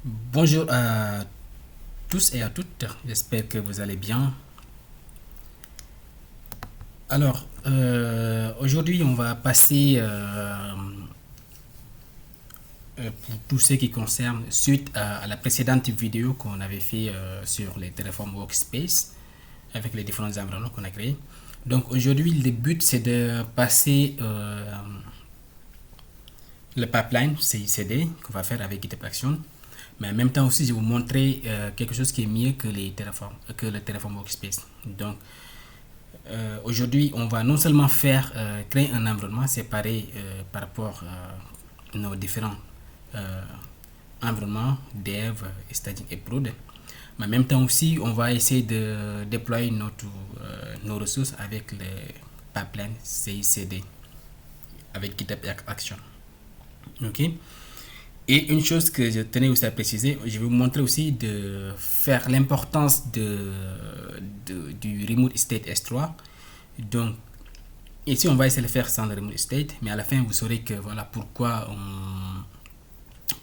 Bonjour à tous et à toutes, j'espère que vous allez bien. Alors, aujourd'hui, on va passer pour tout ce qui concerne, suite à la précédente vidéo qu'on avait fait sur les Terraform Workspace, avec les différents environnements qu'on a créés. Donc aujourd'hui, le but, c'est de passer le pipeline CICD qu'on va faire avec GitHub Action. Mais en même temps aussi, je vais vous montrer quelque chose qui est mieux que le Terraform Workspace. Donc, aujourd'hui, on va non seulement créer un environnement séparé par rapport à nos différents euh, environnements, dev, staging et prod, mais en même temps aussi, on va essayer de déployer nos ressources avec le pipeline CICD, avec GitHub Action. Ok. Et une chose que je tenais aussi à préciser, je vais vous montrer aussi de faire l'importance du Remote State S3. Donc, ici, on va essayer de le faire sans le Remote State, mais à la fin, vous saurez que voilà pourquoi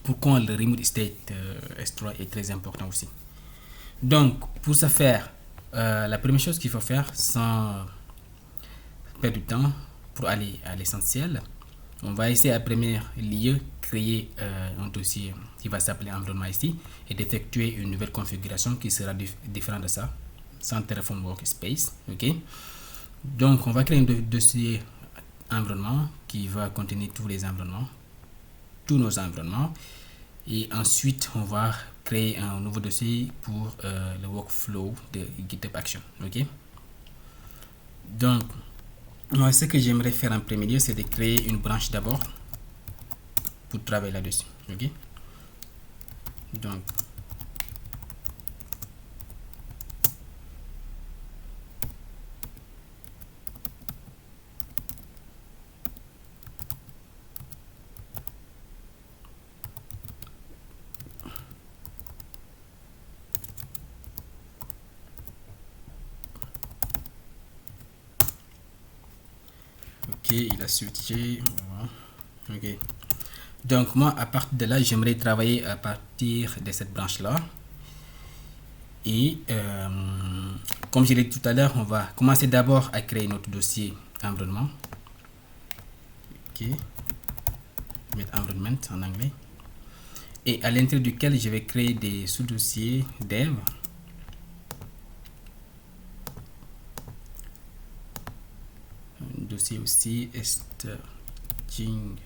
le Remote State S3 est très important aussi. Donc, pour ce faire, la première chose qu'il faut faire, sans perdre du temps, pour aller à l'essentiel, on va essayer à premier lieu créer un dossier qui va s'appeler environnement ici et d'effectuer une nouvelle configuration qui sera différente de ça, sans Terraform Workspace. Ok. Donc on va créer un dossier environnement qui va contenir tous nos environnements, et ensuite on va créer un nouveau dossier pour le workflow de GitHub Action. Ok. Donc moi, ce que j'aimerais faire en premier lieu, c'est de créer une branche d'abord pour travailler là-dessus. Ok. Donc, ok, il a switché. Voilà. Ok. Donc, moi, à partir de là, j'aimerais travailler à partir de cette branche-là. Et comme je l'ai dit tout à l'heure, on va commencer d'abord à créer notre dossier environnement. Ok. Mettre environment en anglais. Et à l'intérieur duquel je vais créer des sous-dossiers dev. Un dossier aussi staging.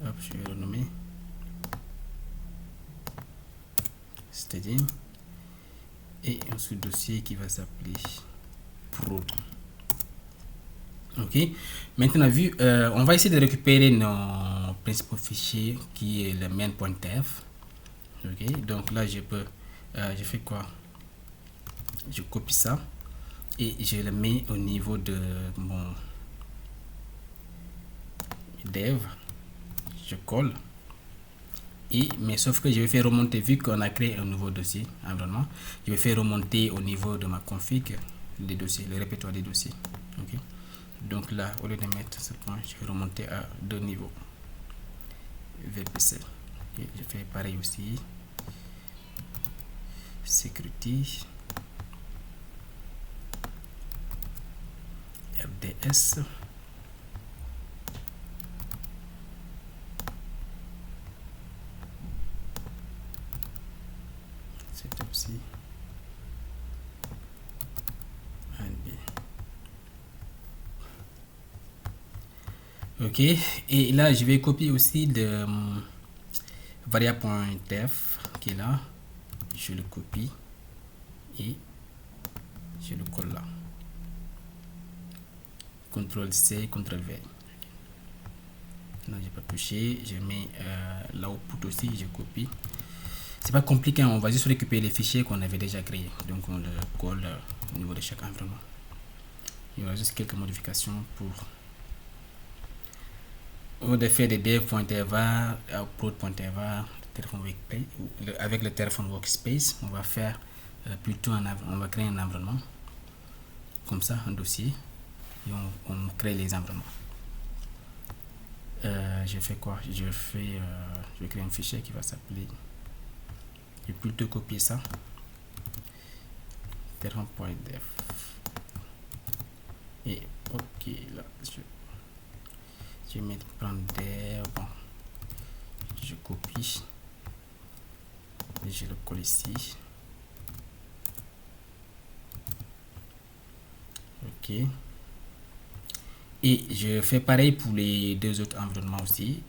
Hop, je vais renommer staging. Et un sous-dossier qui va s'appeler prod. Ok. Maintenant, on va essayer de récupérer nos principaux fichiers qui est le main.tf. Ok. Donc là, je fais quoi? Je copie ça et je le mets au niveau de mon dev. Je colle. Mais sauf que je vais faire remonter, vu qu'on a créé un nouveau dossier environnement, je vais faire remonter au niveau de ma config des dossiers, le répertoire des dossiers. Ok. Donc là, au lieu de mettre ce point, je vais remonter à deux niveaux. VPC. Et je fais pareil aussi. Security. RDS. C'est aussi. Ok, et là je vais copier aussi le variable.def qui est là, je le copie et je le colle là. CTRL C, CTRL V. Non, j'ai pas touché, je mets l'output aussi, je copie. C'est pas compliqué, on va juste récupérer les fichiers qu'on avait déjà créés, donc on le colle au niveau de chaque environnement. Il y aura juste quelques modifications pour au de faire des dev.var, output.var, avec le Terraform Workspace, on va faire on va créer un environnement comme ça, un dossier, et on crée les environnements. je fais quoi? Je vais créer un fichier qui va s'appeler. Je vais plutôt copier ça. Terrain.dev. Et ok, là, je vais mettre plan dev. Bon, je copie et je le colle ici. Ok. Et je fais pareil pour les deux autres environnements aussi.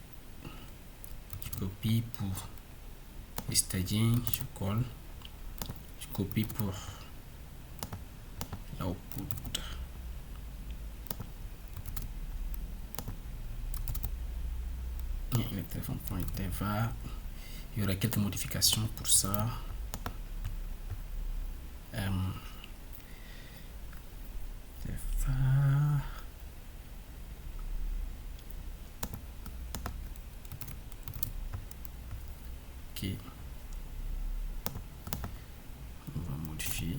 Je copie pour le staging, je colle. Je copie pour l'output. Et le téléphone.tva. Il y aura quelques modifications pour ça. Ok. On va modifier.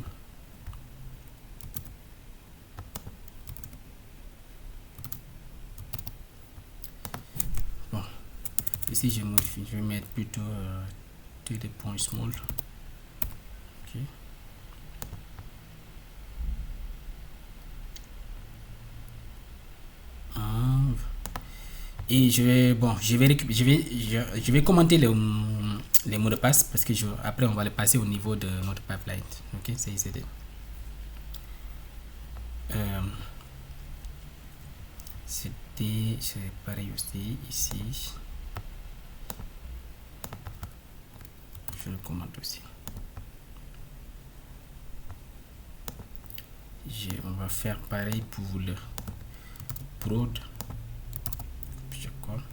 Bon. Ici, je modifie. Je vais mettre plutôt des points small. Ok. Et je vais commenter les mots de passe parce que après on va les passer au niveau de notre pipeline. Ok, CICD. C'est pareil aussi ici. Je le commente aussi. On va faire pareil pour le prod. Je colle.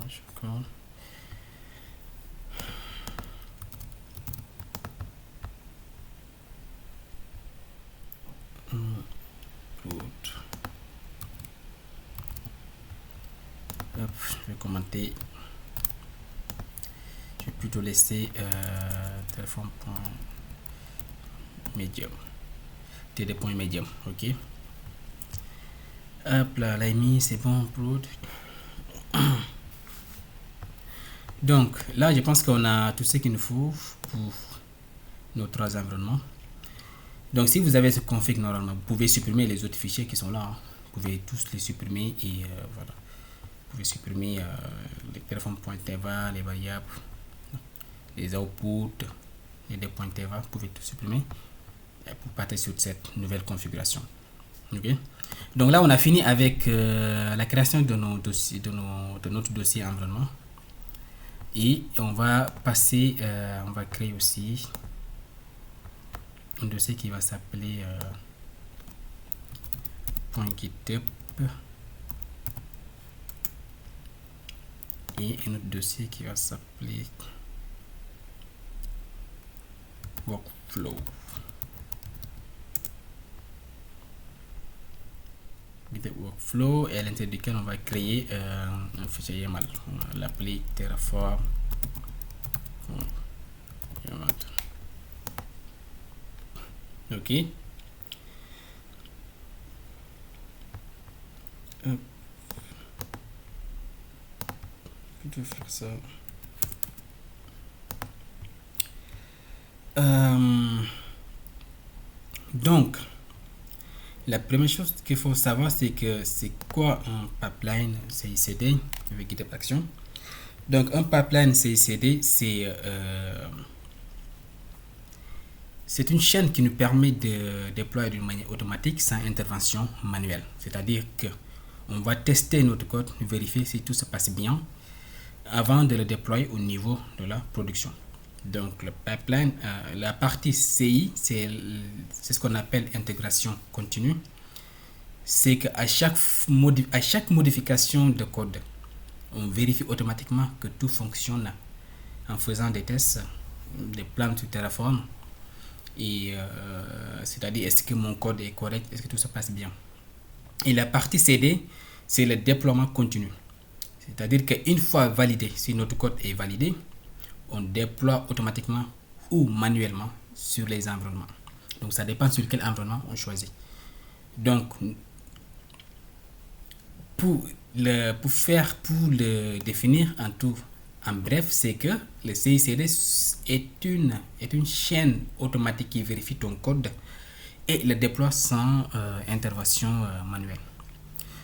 Je colle. Hop, je vais commenter. Je vais plutôt laisser téléphone.medium. td.medium. Ok. Hop là, l'a mis, c'est bon. Upload. Donc là, je pense qu'on a tout ce qu'il nous faut pour nos trois environnements. Donc si vous avez ce config normalement, vous pouvez supprimer les autres fichiers qui sont là. Hein. Vous pouvez tous les supprimer et voilà. Vous pouvez supprimer les téléphones.tva, les variables, les outputs, les deux.tva. Vous pouvez tout supprimer pour partir sur cette nouvelle configuration. Okay. Donc là, on a fini avec la création de nos dossiers, de notre dossier environnement. Et on va passer, on va créer aussi un dossier qui va s'appeler .github et un autre dossier qui va s'appeler workflow. Workflow et à l'intérieur duquel on va créer un fichier YAML. On va l'appeler Terraform. Ok. Je vais faire ça. Donc, la première chose qu'il faut savoir, c'est que c'est quoi un pipeline CICD avec GitHub Action. Donc, un pipeline CICD, c'est une chaîne qui nous permet de déployer d'une manière automatique sans intervention manuelle. C'est-à-dire que on va tester notre code, vérifier si tout se passe bien avant de le déployer au niveau de la production. Donc le pipeline, la partie CI, c'est ce qu'on appelle intégration continue. C'est qu'à chaque modification de code, on vérifie automatiquement que tout fonctionne en faisant des tests, des plans sur Terraform. Et c'est-à-dire, est-ce que mon code est correct, est-ce que tout se passe bien. Et la partie CD, c'est le déploiement continu. C'est-à-dire qu'une fois validé, si notre code est validé, on déploie automatiquement ou manuellement sur les environnements. Donc ça dépend sur quel environnement on choisit. Donc pour le définir en bref, c'est que le CICD est une chaîne automatique qui vérifie ton code et le déploie sans intervention manuelle.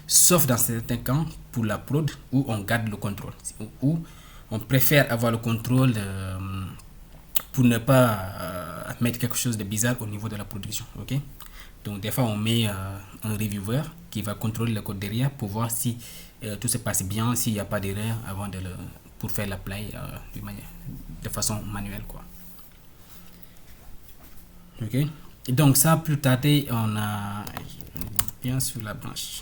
Sauf dans certains cas pour la prod où on garde le contrôle, où on préfère avoir le contrôle pour ne pas mettre quelque chose de bizarre au niveau de la production. Ok, donc des fois on met un reviewer qui va contrôler le code derrière pour voir si tout se passe bien, s'il n'y a pas d'erreur avant pour faire l'apply de façon manuelle quoi. Ok, et donc sans plus tarder, on a bien sur la branche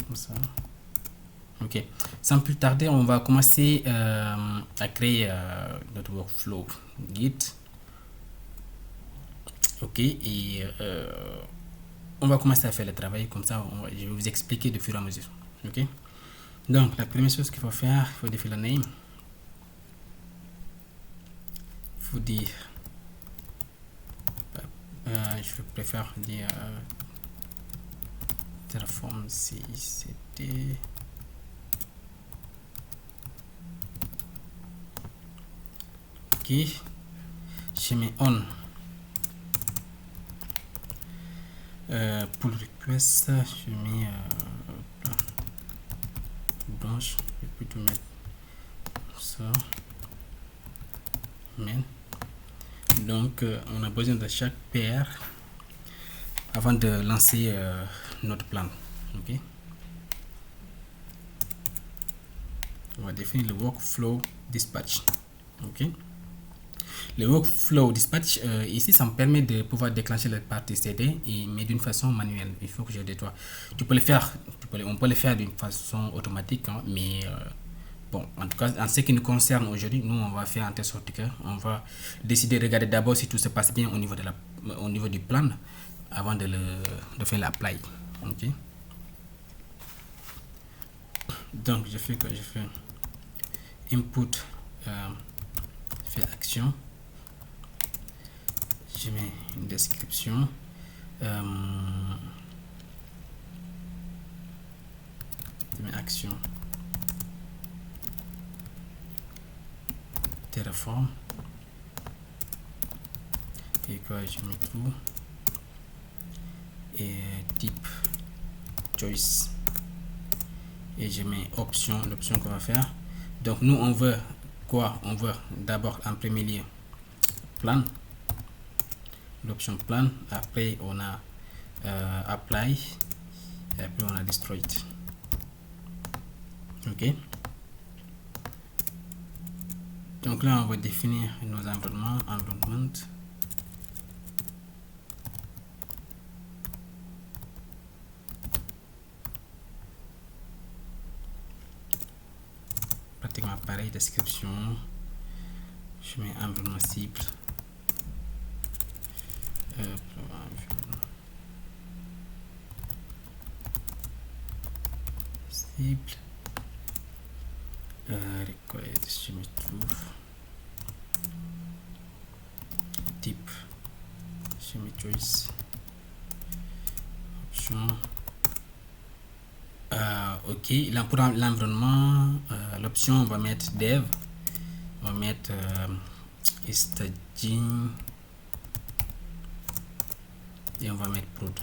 comme ça. Ok, sans plus tarder, on va commencer à créer notre workflow Git. Ok, et on va commencer à faire le travail comme ça. Je vais vous expliquer de fur et à mesure. Ok, donc la première chose qu'il faut faire, il faut définir le name. Il faut dire, je préfère dire Terraform CICD. Ok, je mets on. Pull request, je mets branche, je vais plutôt mettre ça. Main. Donc on a besoin de chaque paire avant de lancer notre plan. Ok, on va définir le workflow dispatch. Ok, le workflow dispatch ici ça me permet de pouvoir déclencher la partie CD mais d'une façon manuelle. Il faut que je nettoie. Tu peux le faire, on peut le faire d'une façon automatique hein, mais bon, en tout cas en ce qui nous concerne aujourd'hui, nous on va faire en telle sorte que on va décider de regarder d'abord si tout se passe bien au niveau du plan avant de faire l'apply. Ok, donc je fais input fait action, je mets une description, je mets action Terraform et quoi, je mets tout et type choice et je mets option, l'option qu'on va faire. Donc nous on veut quoi? On veut d'abord en premier lieu plan, l'option plan, après on a apply et après on a destroyed. Ok, donc là on va définir nos environnements, environment, pratiquement pareil, description, je mets environnement cible, cible, required, je mets true, type, je mets choice, option. Ok, là pour l'environnement, l'option on va mettre dev, on va mettre staging et on va mettre prod.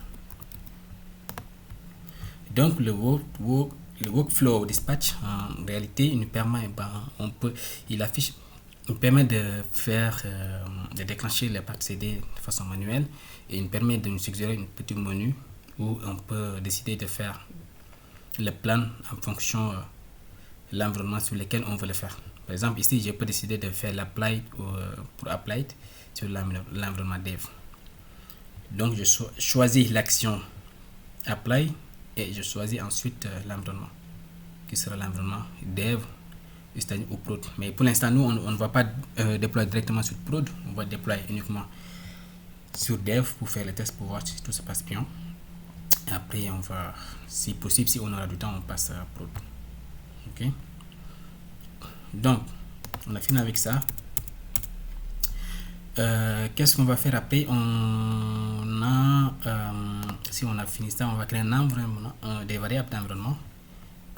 Donc le workflow dispatch en réalité il nous permet, il permet de faire de déclencher la partie CD de façon manuelle et il permet de nous suggérer un petit menu où on peut décider de faire le plan en fonction de l'environnement sur lequel on veut le faire. Par exemple ici je peux décider de faire l'apply pour apply sur l'environnement dev. Donc je choisis l'action apply et je choisis ensuite l'environnement qui sera l'environnement dev ou prod. Mais pour l'instant nous on ne va pas déployer directement sur prod, on va déployer uniquement sur dev pour faire le test pour voir si tout se passe bien. Après on va, si possible, si on aura du temps, on passe à prod. Ok, donc On a fini avec ça. Qu'est-ce qu'on va faire après? Si on a fini ça, on va créer un environnement, des variables d'environnement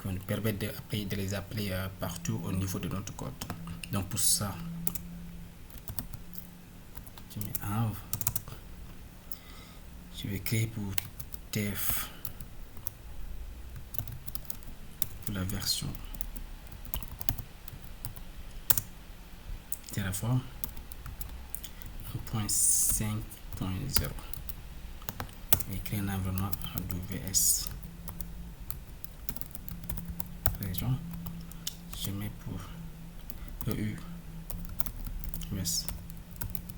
qui nous permettent de les appeler partout au niveau de notre code. Donc pour ça, je mets env. Je vais créer pour def pour la version Terraform 1.5.0 et créer un environnement AWS région. Je mets pour EU US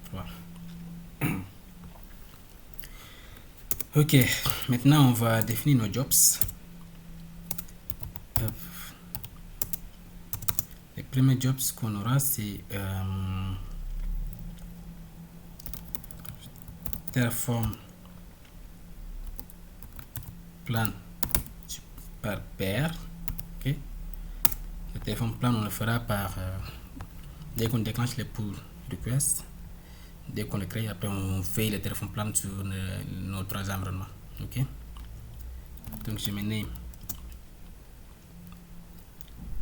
3. Ok, maintenant on va définir nos jobs. Hop. Les premiers jobs qu'on aura, c'est Terraform plan par paire. Ok, le Terraform plan on le fera par dès qu'on déclenche les pull requests. Dès qu'on le crée, après on fait le Terraform plan sur nos trois environnements. Ok, donc je mets name,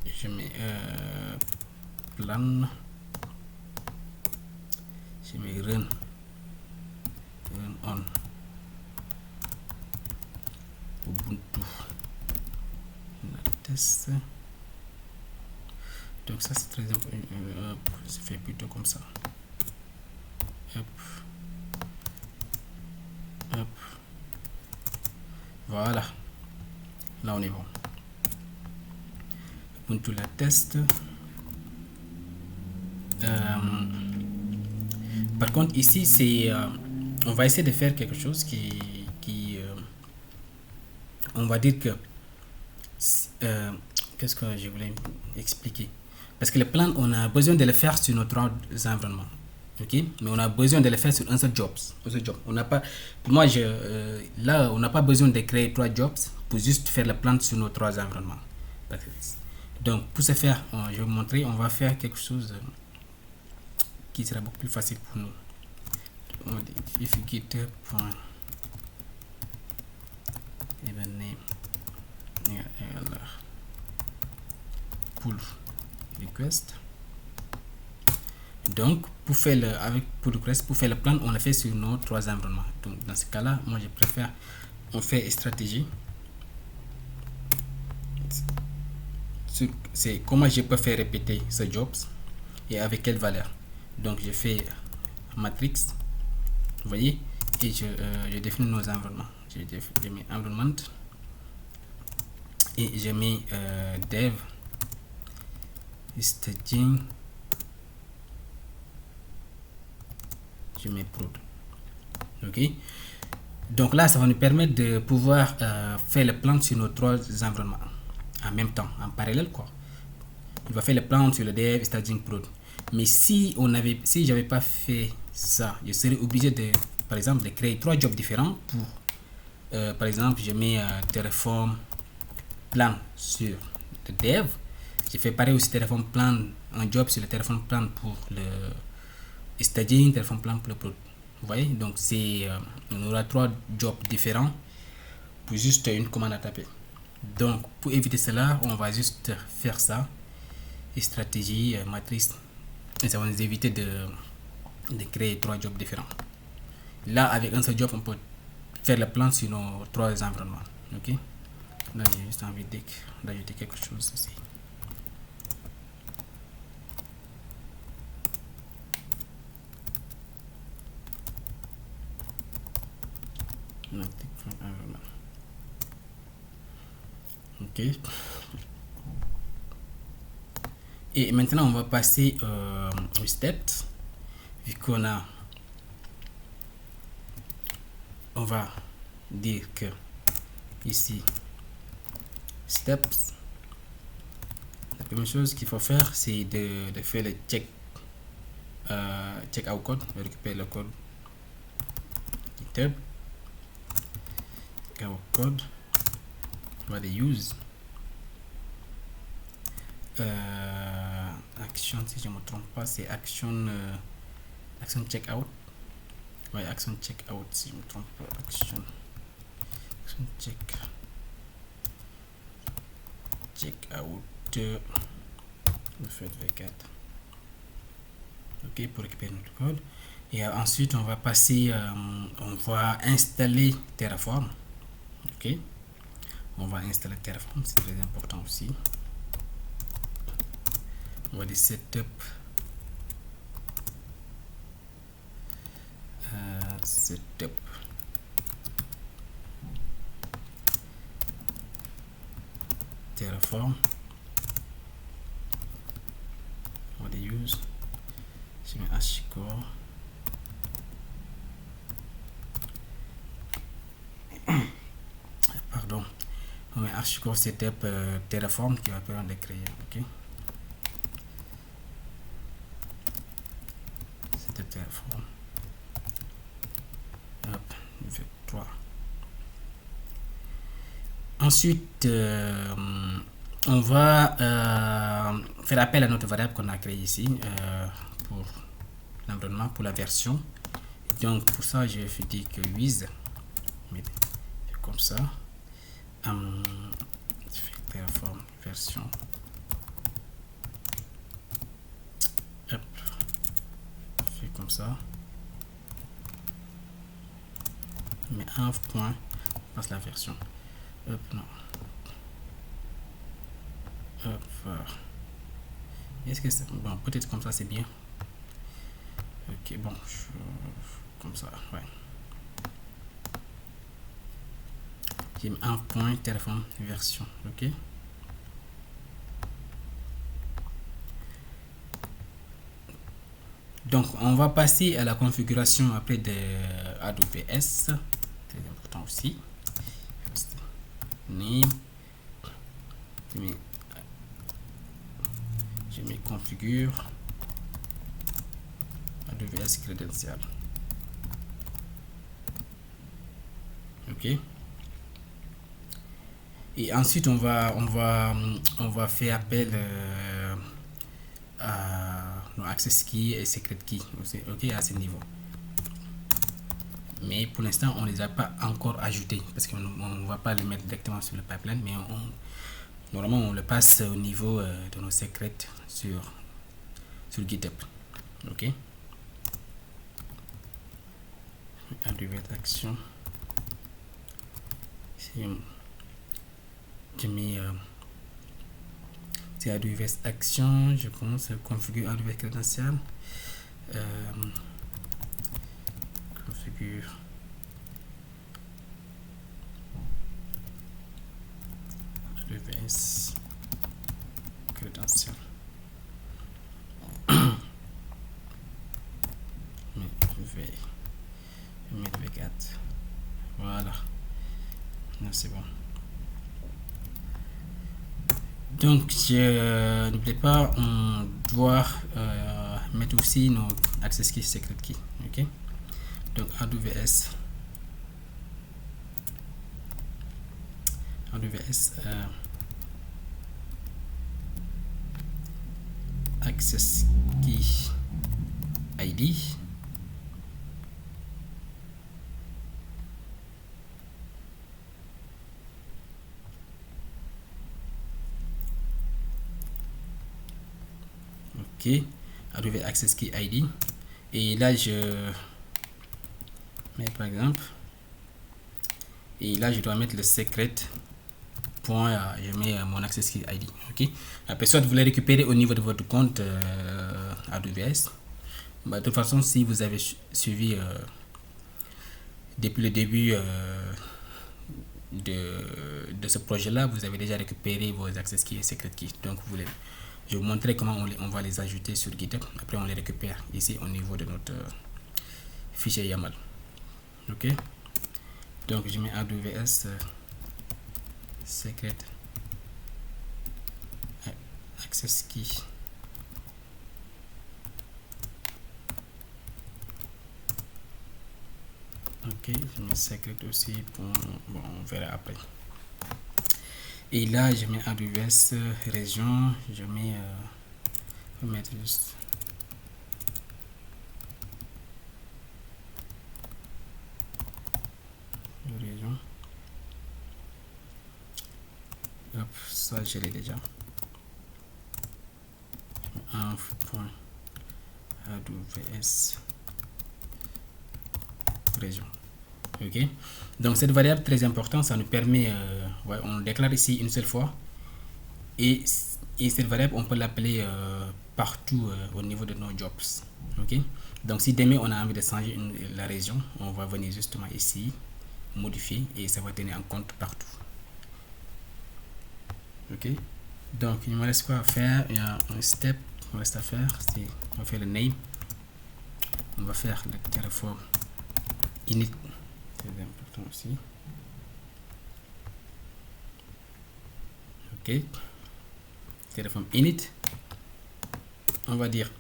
je mets plan, je mets run on Ubuntu test. Donc ça c'est très important, je fais plutôt comme ça. Hop. Hop. Voilà, là on est bon. Ubuntu la test. Par contre ici c'est on va essayer de faire quelque chose qui on va dire que qu'est-ce que je voulais expliquer, parce que le plan on a besoin de le faire sur nos trois environnements, ok, mais on a besoin de le faire sur un seul job. On n'a pas, pour moi là on n'a pas besoin de créer trois jobs pour juste faire le plan sur nos trois environnements. Donc pour ce faire, je vais vous montrer, on va faire quelque chose qui sera beaucoup plus facile pour nous. On dit if git event name pull request. Donc pour faire avec pull request, pour faire le plan, on le fait sur nos trois environnements. Donc dans ce cas là, moi je préfère on fait stratégie, c'est comment je peux faire répéter ce jobs et avec quelle valeur. Donc je fais matrix, vous voyez, et je définis nos environnements. Je mets environment et je mets dev staging, je mets prod. Ok, donc là ça va nous permettre de pouvoir faire le plan sur nos trois environnements en même temps, en parallèle quoi. Il va faire le plan sur le dev staging prod. Mais si j'avais pas fait ça, je serais obligé de, par exemple, de créer trois jobs différents pour par exemple, je mets Terraform plan sur le dev, je fais pareil aussi Terraform plan, un job sur le Terraform plan pour le staging, Terraform plan pour le prod. Vous voyez, donc on aura trois jobs différents pour juste une commande à taper. Donc pour éviter cela, on va juste faire ça, stratégie, matrice, et ça va nous éviter de créer trois jobs différents. Là avec un seul job on peut faire le plan sur nos trois environnements. Ok, là j'ai juste envie d'ajouter quelque chose ici. Ok, et maintenant on va passer au steps, vu qu'on a, on va dire que ici steps, la première chose qu'il faut faire c'est de faire le check out code, de récupérer le code GitHub, check out code, on va les use, action, si je ne me trompe pas, c'est action, action checkout. Ouais, action checkout, si je ne me trompe pas. Action checkout. Vous faites V4. Ok, pour récupérer notre code. Et ensuite, on va passer, on va installer Terraform. Ok, on va installer Terraform, c'est très important aussi. On va dire setup, setup Terraform. On va dire use, je mets HCore. Pardon, on met HCore setup Terraform qui va permettre de créer. Ok, setup Terraform. Hop, V3. Ensuite, on va faire appel à notre variable qu'on a créée ici pour l'environnement, pour la version. Donc pour ça, je vais dire que with, comme ça, Terraform version. Hop, fait comme ça. Mais un point, passe la version. Hop, non. Hop. Est-ce que c'est bon? Peut-être comme ça c'est bien. Ok, bon, comme ça, ouais. J'ai mis un point Terraform version. Ok. Donc, on va passer à la configuration après de AWS. Très important aussi. Name. Je mets configure AWS credential. Ok. Et ensuite on va faire appel à nos access key et secret key. Ok, à ce niveau. Mais pour l'instant on les a pas encore ajoutés parce qu'on ne va pas les mettre directement sur le pipeline, mais normalement on le passe au niveau de nos secrets sur GitHub. Ok. AWS action. Je mets c'est AWS action. Je commence à configurer AWS credential. Configure AWS credential. Je mets V4. Voilà. C'est bon. Donc, n'oubliez pas, on doit mettre aussi nos access key, secret key. Ok. Donc, AWS access key ID. Ok, AWS access key ID. Et là je mets par exemple, et là je dois mettre le secret point, je mets mon access key ID. Ok, après soit vous les récupérez au niveau de votre compte AWS. Bah, de toute façon, si vous avez suivi depuis le début de ce projet là, vous avez déjà récupéré vos access keys et secret keys. Donc je vais vous montrer comment on va les ajouter sur GitHub. Après on les récupère ici au niveau de notre fichier YAML. Ok, donc je mets AWS secret access key. Ok, je mets secret aussi pour, bon, on verra après. Et là, je mets AWS région, je mets, je vais mettre juste région. Hop, ça je l'ai déjà. Inf.aws région. Ok, donc cette variable très importante, ça nous permet, ouais, on déclare ici une seule fois, et cette variable on peut l'appeler partout au niveau de nos jobs. Ok, donc si demain on a envie de changer la région, on va venir justement ici, modifier, et ça va tenir en compte partout. Ok, donc il me reste quoi à faire? Il y a un step qui me reste à faire, c'est on va faire le name, on va faire le Terraform init, c'est important aussi. Ok, Terraform init, on va dire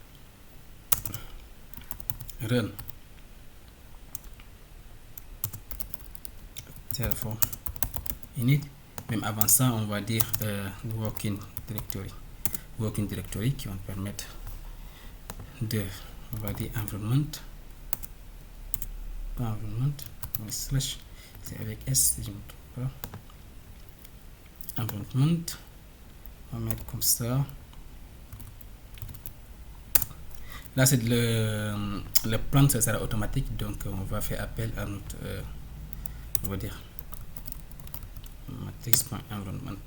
run Terraform init. Même avant ça, on va dire working directory qui va nous permettre de, on va dire environment, pas environment, slash, c'est avec S si je ne me trompe pas, environment, on va mettre comme ça. Là c'est le plan, ça sera automatique, donc on va faire appel à notre, on va dire matrix.environment.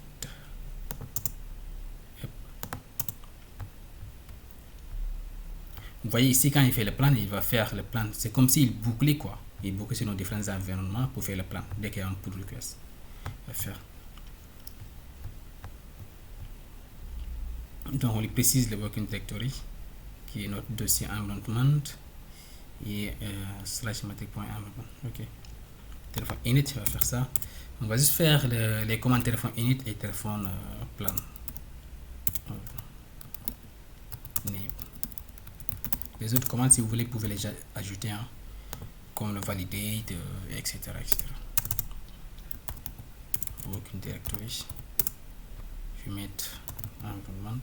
Vous voyez ici, quand il fait le plan, il va faire le plan. C'est comme s'il bouclait quoi. Il boucle sur nos différents environnements pour faire le plan. Dès qu'il y a un pull request, il va faire. Donc on lui précise le working directory qui est notre dossier environment et slash matrix.environment. Ok. Téléphone init, il va faire ça. On va juste faire les commandes téléphone init et téléphone plan. Les autres commandes, si vous voulez, vous pouvez les ajouter, hein, comme le validate, etc. Working directory. Je vais mettre environment.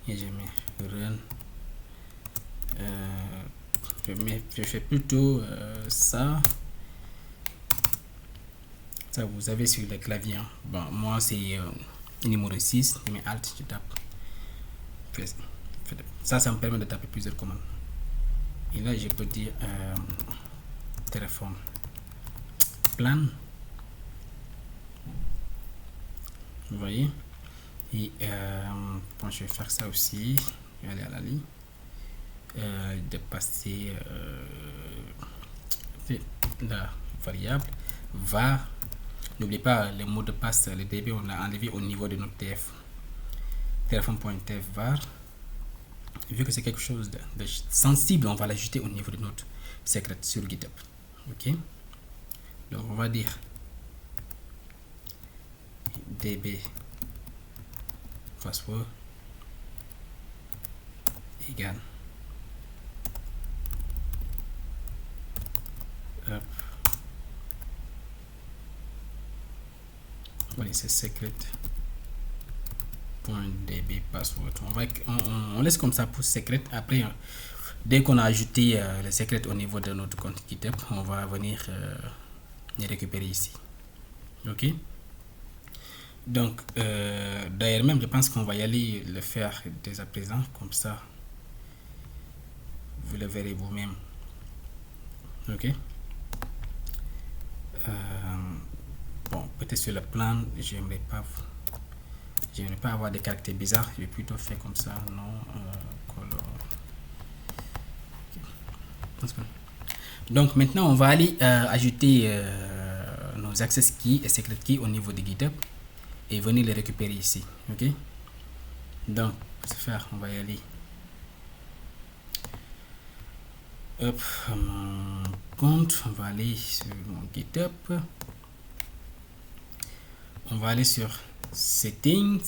Et je mets run. Je fais plutôt ça. Ça vous avez sur le clavier, hein. Bon, moi c'est numéro 6, je mets alt, je tape. Ça me permet de taper plusieurs commandes. Et là je peux dire Terraform plan. Vous voyez. Et bon, je vais faire ça aussi. Je vais aller à la ligne de passer la variable var. N'oubliez pas le mot de passe, le DB, on l'a enlevé au niveau de notre TF. Terraform.tf var. Vu que c'est quelque chose de sensible, on va l'ajouter au niveau de notre secret sur GitHub. Ok. Donc on va dire DB password égale voilà, c'est secret.db password. On laisse comme ça pour secret. Après, dès qu'on a ajouté le secret au niveau de notre compte GitHub, on va venir les récupérer ici. Ok. Donc d'ailleurs même je pense qu'on va y aller le faire dès à présent, comme ça vous le verrez vous-même. Ok. Bon, peut-être sur le plan, j'aimerais pas avoir des caractères bizarres. Je vais plutôt faire comme ça, non color. Okay. Donc maintenant on va aller ajouter nos access keys et secret keys au niveau de GitHub et venir les récupérer ici. Ok. Donc pour ce faire, on va y aller. Hop, mon compte, on va aller sur mon GitHub. On va aller sur Settings.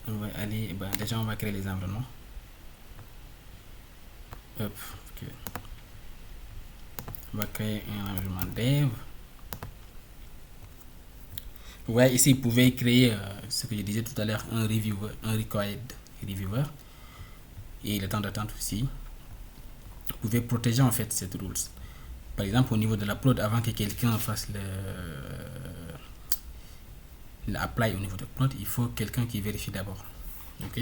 On va aller, déjà on va créer les environnements. Hop, ok. On va créer un environnement dev. Ouais, ici, vous pouvez créer ce que je disais tout à l'heure, un reviewer, un required reviewer. Et le temps d'attente aussi. Vous pouvez protéger en fait cette rules. Par exemple, au niveau de la prod, avant que quelqu'un fasse l'apply au niveau de prod, il faut quelqu'un qui vérifie d'abord. Ok.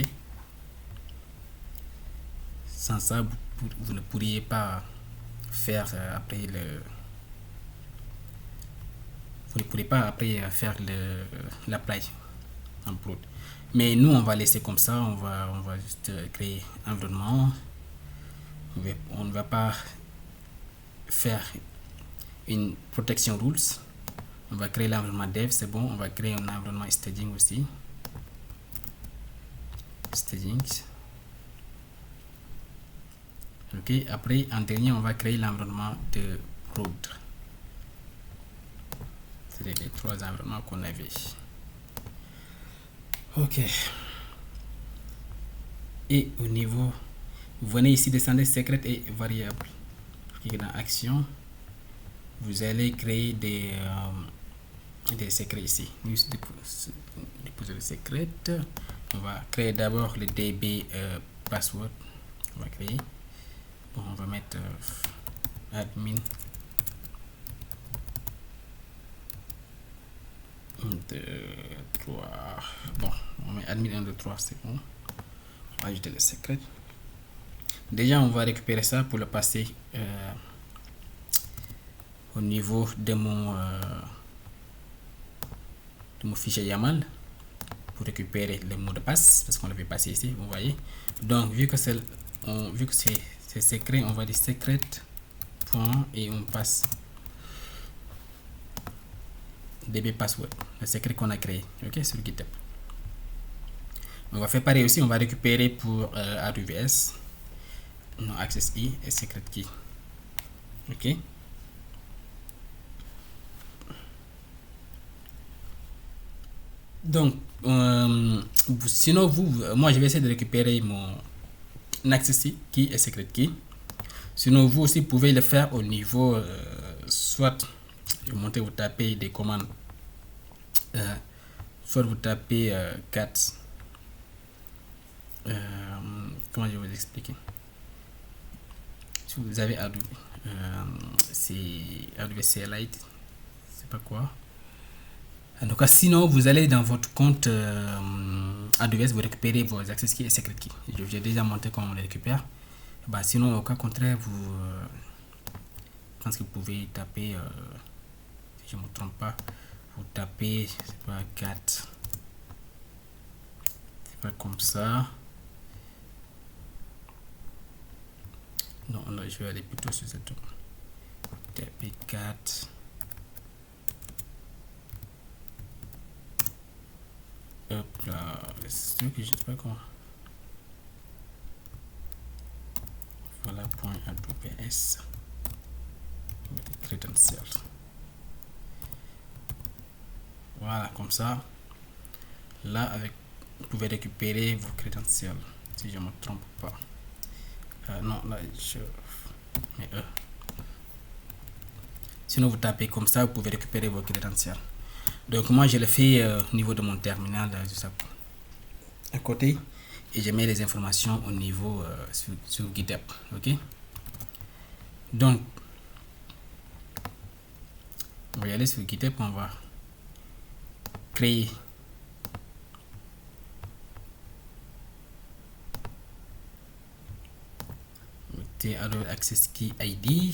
Sans ça, vous ne pourriez pas faire après vous ne pourrez pas après faire l'apply en prod. Mais nous, on va laisser comme ça. On va juste créer environnement. On ne va pas faire une protection rules. On va créer l'environnement dev, c'est bon. On va créer un environnement staging aussi. Staging. Ok. Après, en dernier, on va créer l'environnement de prod. C'est les trois environnements qu'on avait. Ok. Et au niveau, vous venez ici descendre secret et variable. Cliquez dans action. Vous allez créer des secrets ici. Déposer le secret. On va créer d'abord le DB password. On va créer. Bon, on va mettre admin 1, 2, 3. Bon, on met admin 1, 2, 3, c'est bon. On va ajouter le secret. Déjà, on va récupérer ça pour le passer au niveau de mon fichier YAML pour récupérer le mot de passe parce qu'on l'avait passé ici, vous voyez. Donc, vu que c'est secret, on va dire secret point et on passe db password, le secret qu'on a créé, ok, sur GitHub. On va faire pareil aussi, on va récupérer pour AWS non access key et secret key, ok. Donc, sinon moi je vais essayer de récupérer mon access key et secret key. Sinon, vous aussi pouvez le faire au niveau, soit vous tapez des commandes, soit vous tapez cat. Comment je vais vous expliquer? Si vous avez Adobe, c'est Adobe CLite, c'est pas quoi. En tout cas, sinon, vous allez dans votre compte AWS, vous récupérez vos access keys et secret keys. Je vous ai déjà montré comment on les récupère. Bah, sinon, au cas contraire, je pense que vous pouvez taper, si je ne me trompe pas, vous tapez, c'est pas 4, c'est pas comme ça. Non, non, je vais aller plutôt sur cette tour. Tapez 4. Hop là, c'est sûr que je sais pas comment. Voilà, point AWS. Credentials. Voilà, comme ça. Là, vous pouvez récupérer vos credentials. Si je ne me trompe pas. Non, là, je mets E. Sinon, vous tapez comme ça, vous pouvez récupérer vos credentials. Donc, moi, je le fais au niveau de mon terminal, juste à côté. Et je mets les informations au niveau sur GitHub. Ok. Donc, on va y aller sur GitHub. On va créer Adobe Access Key ID.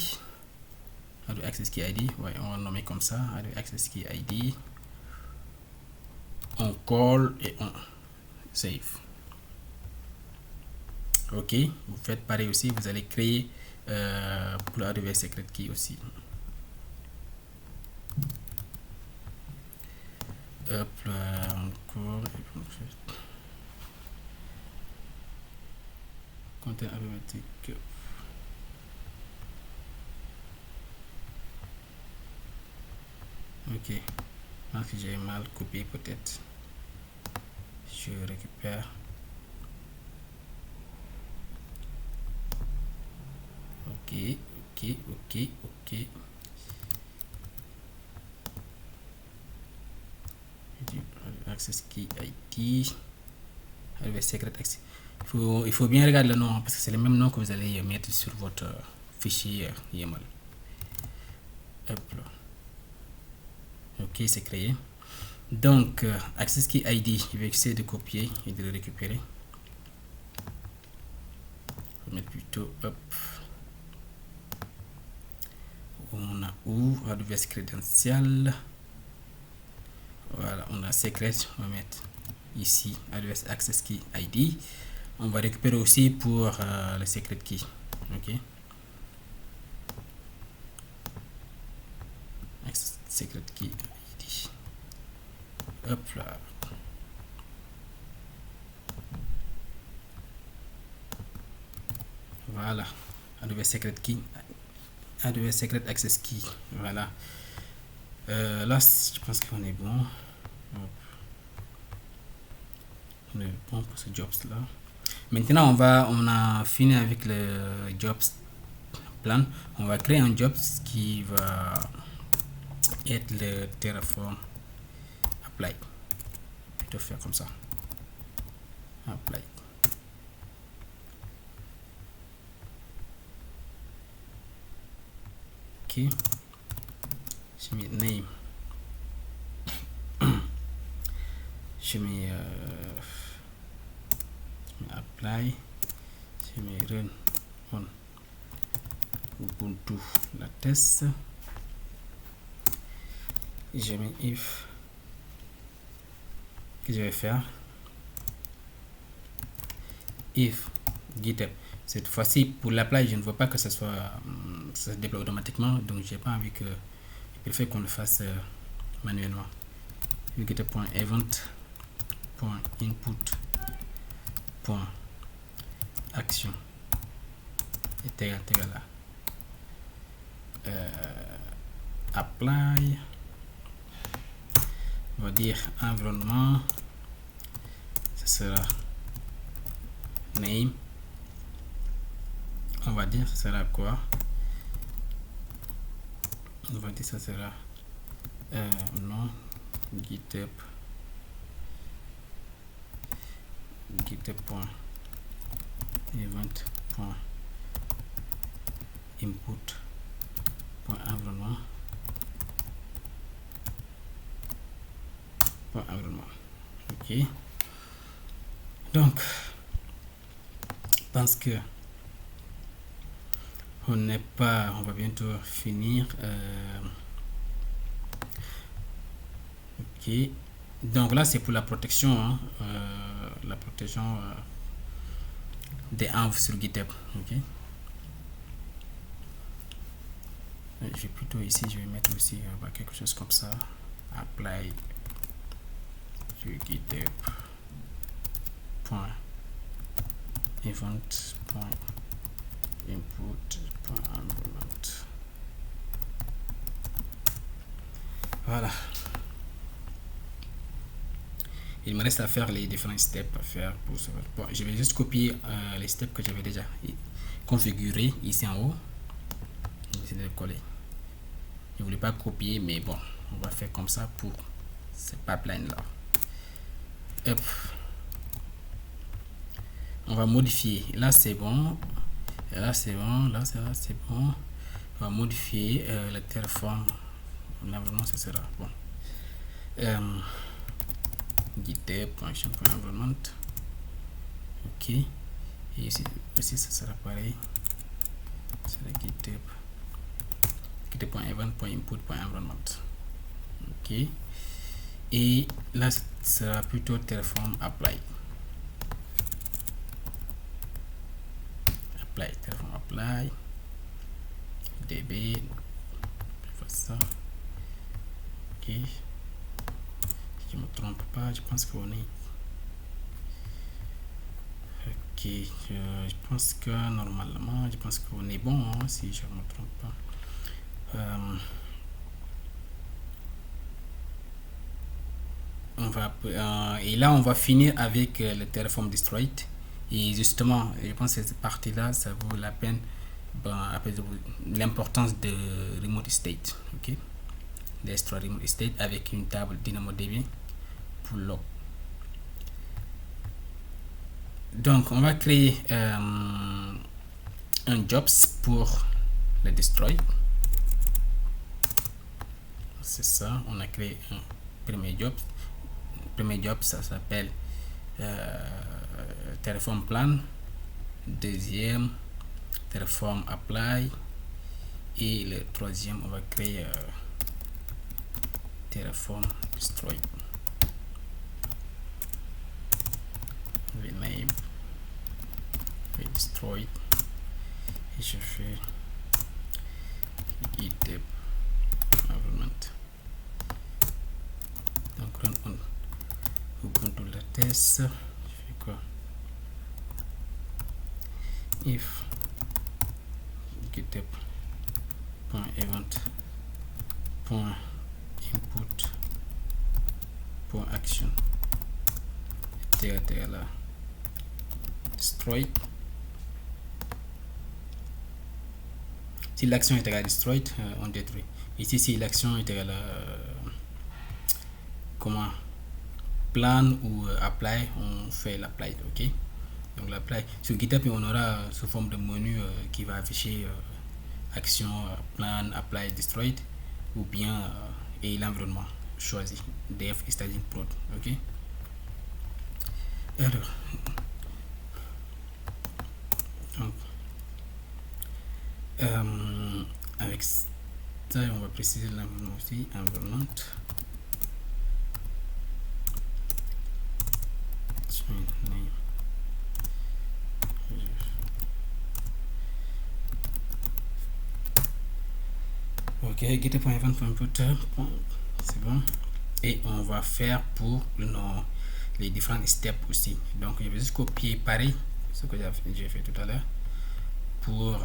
Adobe Access Key ID. Ouais, on va le nommer comme ça. Adobe Access Key ID. On call et on save. Ok, vous faites pareil aussi, vous allez créer pour Adobe Secret Key aussi. Hop là, encore. Content automatique. Ok, je pense que j'ai mal copié peut-être. Je récupère. ok. Access key ID, secret access. Il faut bien regarder le nom parce que c'est le même nom que vous allez mettre sur votre fichier YAML. Hop là. Ok, c'est créé. Donc, access key ID, je vais essayer de copier et de le récupérer. Je vais mettre plutôt, hop. On a où AWS Credential. Voilà, on a secret. On va mettre ici AWS Access Key ID. On va récupérer aussi pour le secret key. Ok. Secret key ID. Hop là. Voilà. AWS Secret Key. AWS Secret Access Key. Voilà. Là, je pense qu'on est bon. On est bon pour ce jobs là. Maintenant, on a fini avec le jobs plan. On va créer un jobs qui va être le Terraform apply. Plutôt faire comme ça. Apply. Ok. Je mets name. Je mets apply. Je mets run on Ubuntu la test. Je mets if. Que je vais faire if GitHub. Cette fois-ci pour l'apply, je ne veux pas que ça soit ça se déploie automatiquement, donc j'ai pas envie que je préfère qu'on le fasse manuellement. GitHub.event.input.action est égal à apply. On va dire environnement, ce sera name. On va dire ce sera quoi? On va dire ça sera non GitHub.event.input.environnement. Ok. Donc, je pense que on va bientôt finir. Ok. Donc là, c'est pour la protection, hein, la protection des env sur GitHub. Ok. Je vais plutôt ici, je vais mettre aussi quelque chose comme ça. Apply sur GitHub.event.input.environment. Voilà. Il me reste à faire les différents steps à faire pour ça. Bon, je vais juste copier les steps que j'avais déjà configurés ici en haut. Je vais essayer de coller. Je ne voulais pas copier, mais bon, on va faire comme ça pour ce pipeline là. Hop. On va modifier. Là c'est bon. Là c'est bon. Là c'est bon. On va modifier le Terraform. L'environnement ce sera bon. GitHub.action.environment. Ok. Et ici aussi ça sera pareil. C'est le GitHub.event.input.environment. Ok. Et là ce sera plutôt Terraform apply. Terraform apply. DB. Je fais ça. Ok. Si je me trompe pas, je pense qu'on est. Ok. Je pense que normalement, je pense qu'on est bon, hein, si je me trompe pas. Et là on va finir avec le Terraform Destroyed. Et justement, je pense que cette partie là ça vaut la peine bon, après l'importance de remote state, ok, d'S3 remote state avec une table DynamoDB pour log. Donc on va créer un jobs pour le destroy. C'est ça, on a créé un premier job. Le premier job, ça s'appelle Terraform Plan. Deuxième, Terraform Apply. Et le troisième, on va créer Terraform Destroy. Rename, destroy. Et je fais GitHub environment. Donc run on Ubuntu latest. Je fais quoi? If github.event.input.action égale là destroy. Si l'action est égale à destroy, on détruit. Ici, si l'action est égale à comment plan ou apply, on fait l'apply, ok. Donc l'apply sur GitHub, on aura sous forme de menu qui va afficher action, plan, apply, destroy, ou bien et l'environnement choisi, def staging prod, ok. Alors donc, avec ça on va préciser l'environnement aussi, environnement. Ok, GitHub.event.input, c'est bon. Et on va faire pour les différents steps aussi. Donc je vais juste copier pareil ce que j'ai fait tout à l'heure pour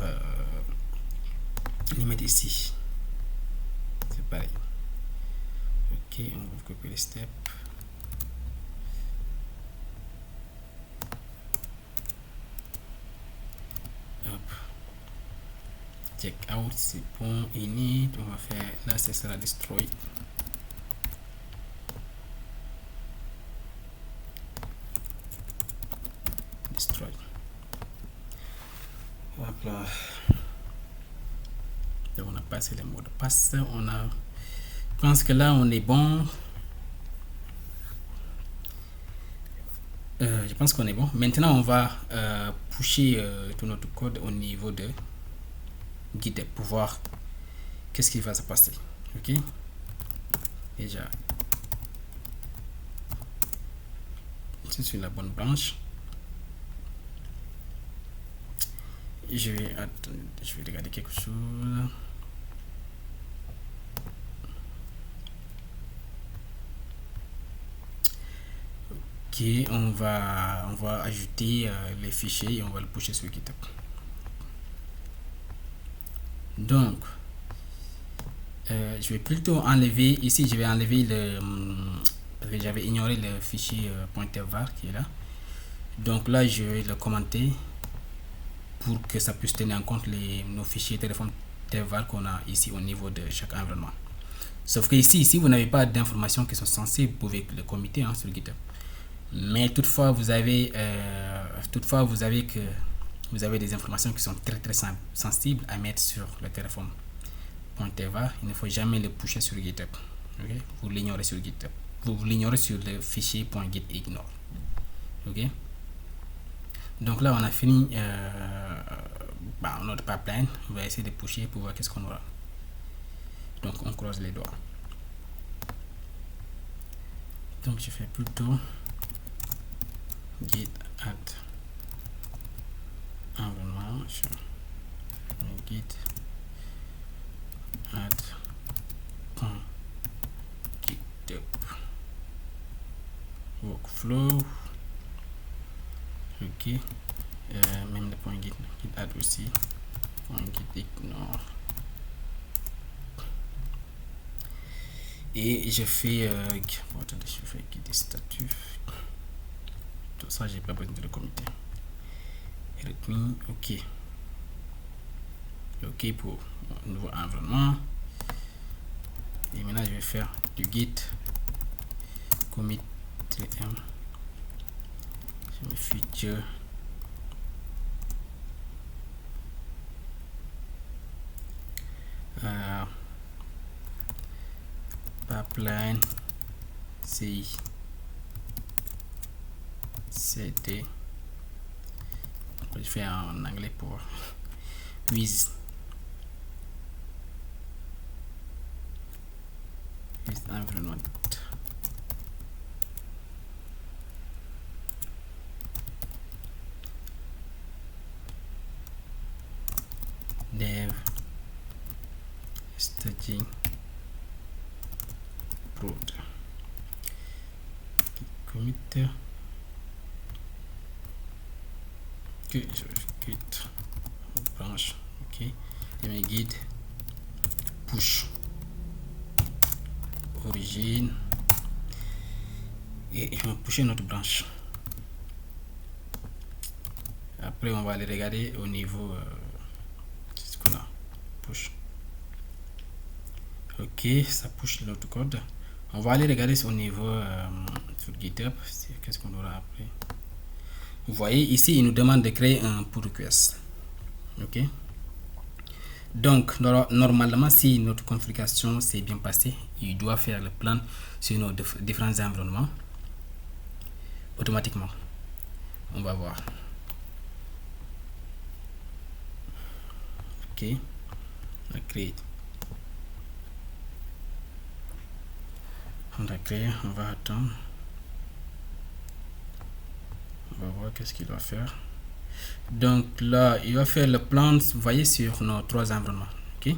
les mettre ici. C'est pareil. Ok, on va copier les steps. Check out, c'est bon. Init, on va faire là, ce sera destroy. Destroy. Hop là. Donc on a passé le mot de passe. On a. Je pense que là on est bon. Je pense qu'on est bon. Maintenant on va pusher tout notre code au niveau de GitHub pour voir qu'est-ce qui va se passer. Ok, déjà je suis sur la bonne branche. Je vais regarder quelque chose. Ok, on va ajouter les fichiers et on va le pusher sur GitHub. Donc je vais plutôt enlever ici, je vais enlever le parce que j'avais ignoré le fichier .var qui est là. Donc là je vais le commenter pour que ça puisse tenir en compte nos fichiers téléphone var qu'on a ici au niveau de chaque environnement. Sauf que ici vous n'avez pas d'informations qui sont sensibles, vous pouvez le committer sur GitHub. Mais toutefois vous avez des informations qui sont très sensibles à mettre sur le téléphone .var. Il ne faut jamais le pusher sur GitHub. Okay? Vous l'ignorez sur GitHub. Vous l'ignorez sur le fichier .gitignore. Ok. Donc là on a fini notre pipeline. On va essayer de pusher pour voir qu'est-ce qu'on aura. Donc on croise les doigts. Donc je fais plutôt git add environnement, git add GitHub workflow. Ok, même le point git add aussi, point git ignore. Et je fais git statut. Tout ça j'ai pas besoin de le committer. Ok. OK pour mon nouveau environnement. Et maintenant, je vais faire du git commit -m. Je me feature. Pipeline CI CD. Je fais en anglais pour with environment. Dev staging prod commit git branch. OK, et mes guides push origine et on va pusher notre branche. Après on va aller regarder au niveau ce qu'on a push. OK, ça push l'autre code. On va aller regarder au niveau sur GitHub. Qu'est-ce qu'on aura après? Vous voyez ici, il nous demande de créer un pull request. OK. Donc normalement, si notre configuration s'est bien passée, il doit faire le plan sur nos différents environnements automatiquement. On va voir. OK, on va créer. On va créer, on va attendre. On va voir qu'est-ce qu'il va faire. Donc là, il va faire le plan, vous voyez, sur nos 3 environnements. OK,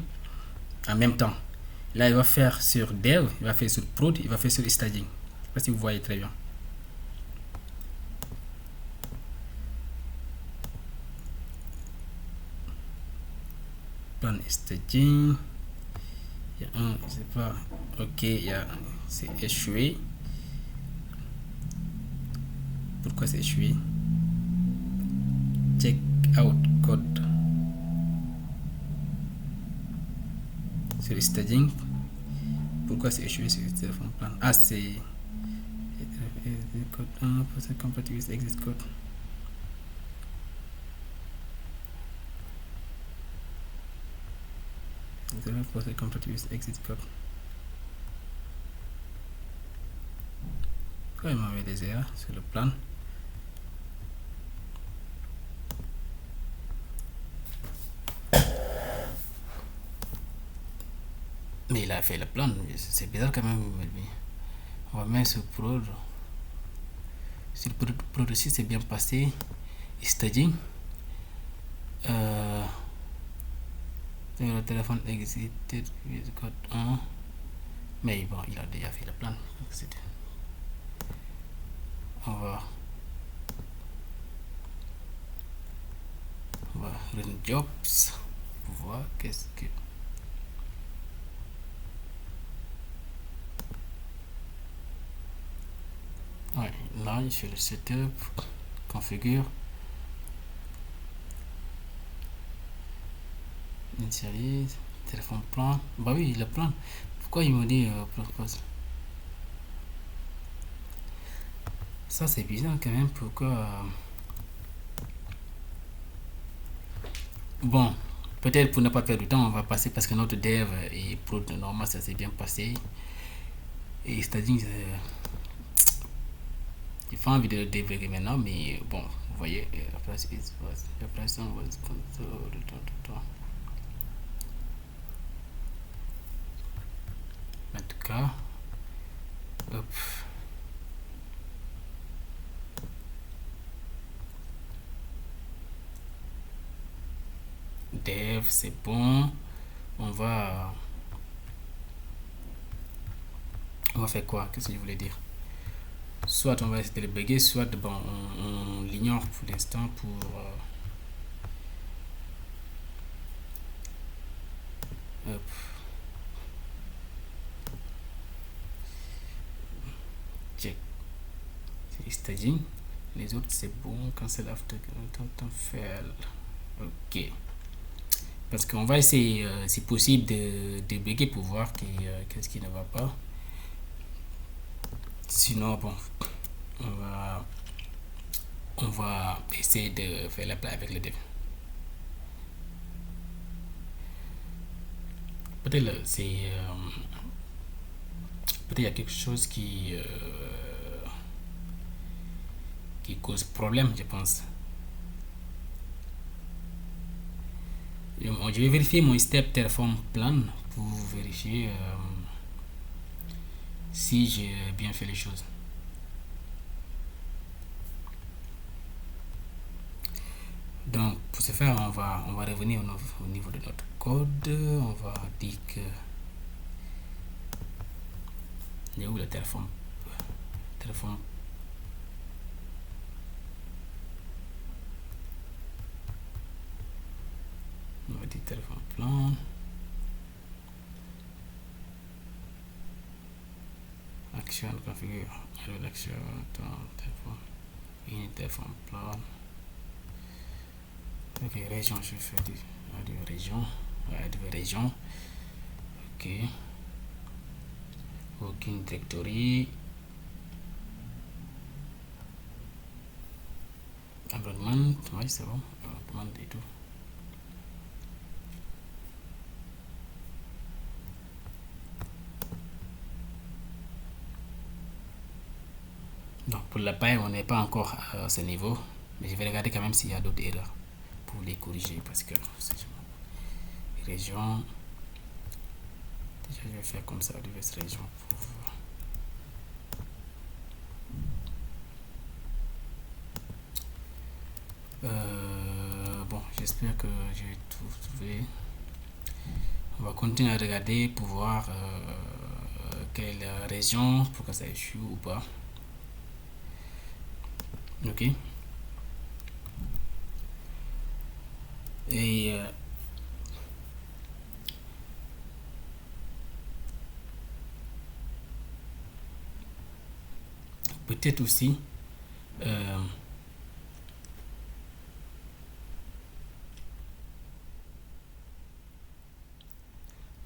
en même temps. Là, il va faire sur dev, il va faire sur prod, il va faire sur staging. Je sais pas si vous voyez très bien. Plan staging. Il y a un, je sais pas. OK, il y a, c'est échoué. Pourquoi c'est échoué? Check out code sur staging. Pourquoi c'est échoué sur le téléphone plan? Ah, c'est code 1 pour se compatible with exit code. Pour se compatible with exit code. Pourquoi il m'avait des erreurs sur le plan? Mais il a fait le plan, c'est bizarre quand même. On va mettre sur prod. Sur prod aussi, c'est bien passé. Staging. Le téléphone exited with code 1. Mais bon, il a déjà fait le plan. On va run jobs pour voir qu'est-ce que. Ouais, là, je fais le setup, configure, initialise, téléphone plan. Bah oui, le plan. Pourquoi il me dit propose? Ça, c'est bizarre quand même. Pourquoi? Bon, peut-être pour ne pas perdre du temps, on va passer parce que notre dev et prod normal, ça s'est bien passé. Et staging, j'ai pas envie de le débugger maintenant, mais bon, vous voyez, la place was en tout cas, hop. Dev, c'est bon. On va faire quoi? Qu'est-ce que je voulais dire? Soit on va essayer de le bugger, soit bon, on l'ignore pour l'instant pour hop. Check. C'est staging. Les autres c'est bon. Cancel after fail. Ok. Parce qu'on va essayer, si possible, de débugger pour voir qu'est-ce qui ne va pas. Sinon, bon, on va, on va essayer de faire l'appel avec le dev. Peut-être peut-être il y a quelque chose qui cause problème, je pense. Je vais vérifier mon step Terraform plan pour vérifier si j'ai bien fait les choses. Donc, pour ce faire, on va revenir au niveau de notre code. On va dire que. Il est où le Terraform? Terraform. On va dire Terraform plan. Action configure. Alors, l'action. Terraform. Terraform plan. Ok, région, je fais du région. Du région. Ok. Aucune directory. Environment, oui, c'est bon. Environment et tout. Donc, pour la paille, on n'est pas encore à ce niveau. Mais je vais regarder quand même s'il y a d'autres erreurs pour les corriger. Parce que région. Déjà, je vais faire comme ça, diverses régions pour. Bon, j'espère que j'ai tout trouvé. On va continuer à regarder pour voir quelle région, pour que ça échoue ou pas. Ok. Et peut-être aussi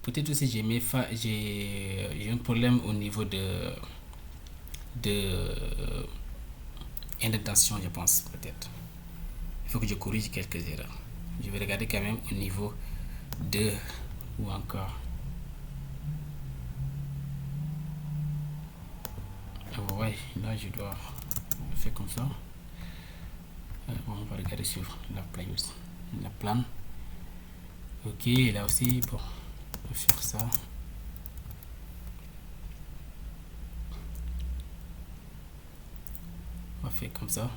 peut-être aussi j'ai un problème au niveau de indentation, je pense, peut-être. Il faut que je corrige quelques erreurs. Je vais regarder quand même au niveau de ou encore. Ah ouais, là je dois le faire comme ça. Bon, on va regarder sur la play aussi. La plan. Ok, là aussi, bon, on va faire ça. On va faire comme ça.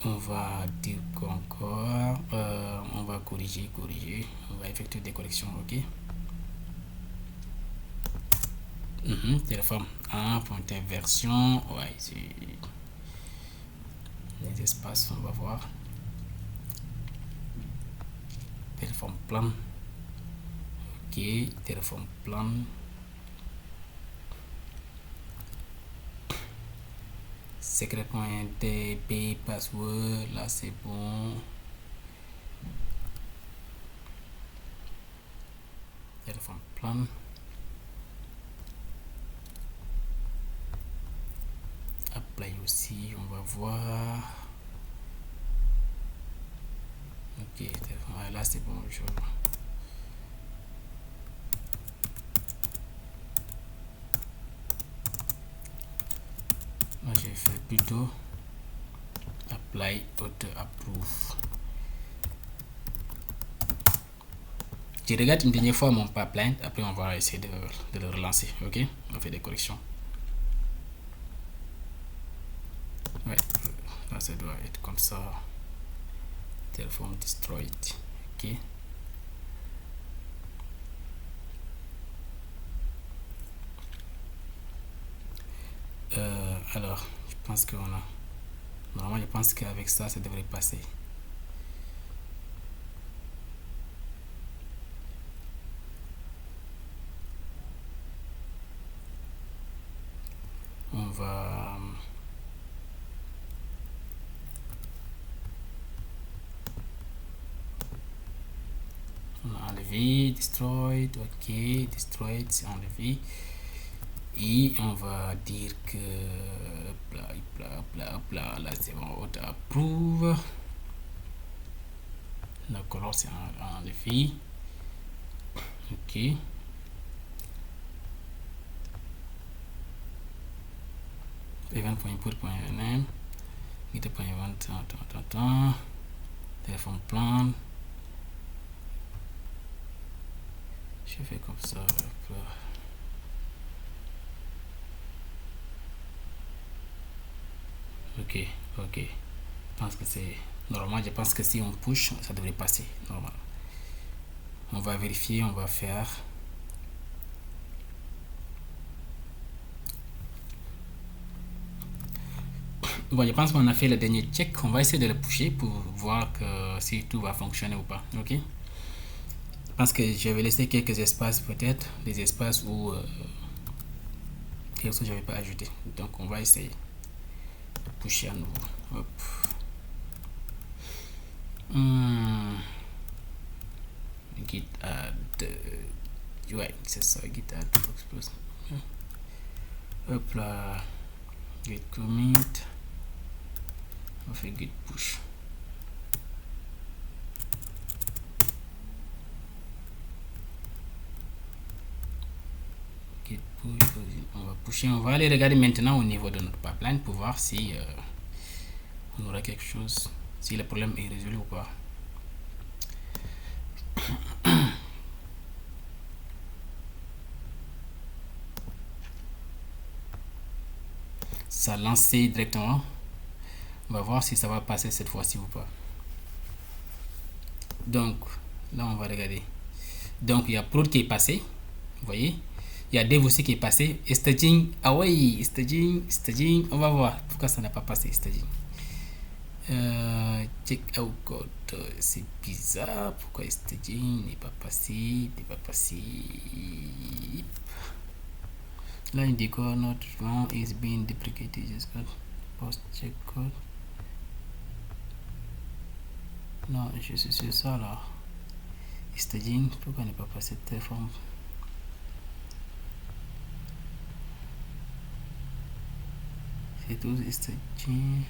On va dire qu'encore, on va corriger, on va effectuer des corrections, ok. Téléphone 1, pointer version, ouais, c'est les espaces, on va voir. Téléphone plan, ok, téléphone plan. Secret.db password, là c'est bon. Téléphone plan. Apply aussi, on va voir. Ok, là c'est bon. Moi je vais faire plutôt apply auto approve. Je regarde une dernière fois mon pipeline, après on va essayer de le relancer, ok. On fait des corrections. Ouais, là ça doit être comme ça. Terraform destroyed, ok. Alors, je pense qu'on a. Normalement, je pense qu'avec ça, ça devrait passer. On va On a enlevé, destroyed, ok, destroyed, c'est enlevé. Et on va dire que là c'est bon, auto approve. La color c'est enlevé. Ok. Event.input.name. Git.event. Attends. Téléphone plan. Je fais comme ça. Ok. Je pense que c'est normal. Je pense que si on push, ça devrait passer normal. On va vérifier, on va faire. Bon, je pense qu'on a fait le dernier check. On va essayer de le pusher pour voir que si tout va fonctionner ou pas. Ok. Je pense que je vais laisser quelques espaces peut-être, des espaces où quelque chose que je n'avais pas ajouté. Donc on va essayer de pusher à nouveau. Hop. Git add. Ouais, c'est ça, git add. Hop là. Git commit. On fait git push. Git push. On va pusher. On va aller regarder maintenant au niveau de notre pipeline pour voir si on aura quelque chose, si le problème est résolu ou pas. Ça lancé directement. On va voir si ça va passer cette fois-ci ou pas. Donc là on va regarder. Donc il y a prod qui est passé, vous voyez. Il y a dev aussi qui est passé. Et staging, ah ouais, staging, on va voir pourquoi ça n'a pas passé staging. Check out code, c'est bizarre, pourquoi staging n'est pas passé, Là il dit quoi, not wrong is being deprecated, just got post check code. Non, je suis sur ça là. Staging, pourquoi n'est pas passé de forme? C'est tout staging.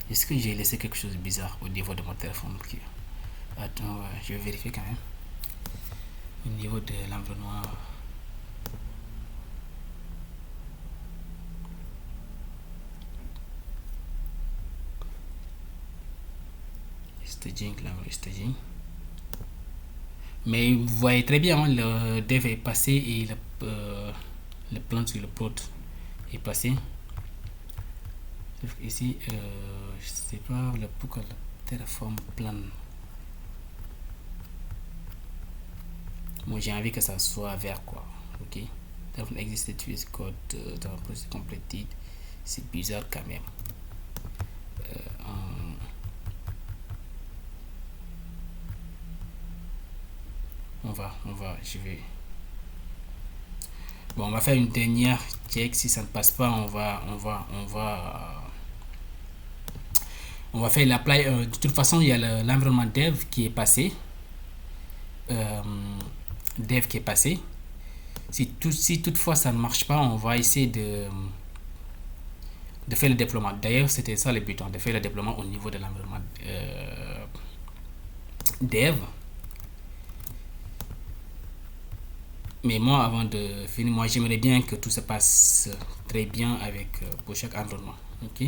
Est-ce que j'ai laissé quelque chose de bizarre au niveau de mon téléphone? Attends, je vais vérifier quand même. Au niveau de l'environnement. Staging. Mais vous voyez très bien, hein, le dev est passé et le plan sur le prod est passé. Sauf ici, je sais pas pourquoi le Terraform plan. Moi j'ai envie que ça soit vert quoi. Ok. Terraform existe to code dans le process completed. C'est bizarre quand même. Je vais. Bon, on va faire une dernière check. Si ça ne passe pas, on va faire l'apply. De toute façon, il y a l'environnement dev qui est passé. Si toutefois ça ne marche pas, on va essayer de faire le déploiement. D'ailleurs, c'était ça le but, de faire le déploiement au niveau de l'environnement dev. Mais moi, avant de finir, j'aimerais bien que tout se passe très bien pour chaque environnement. Ok.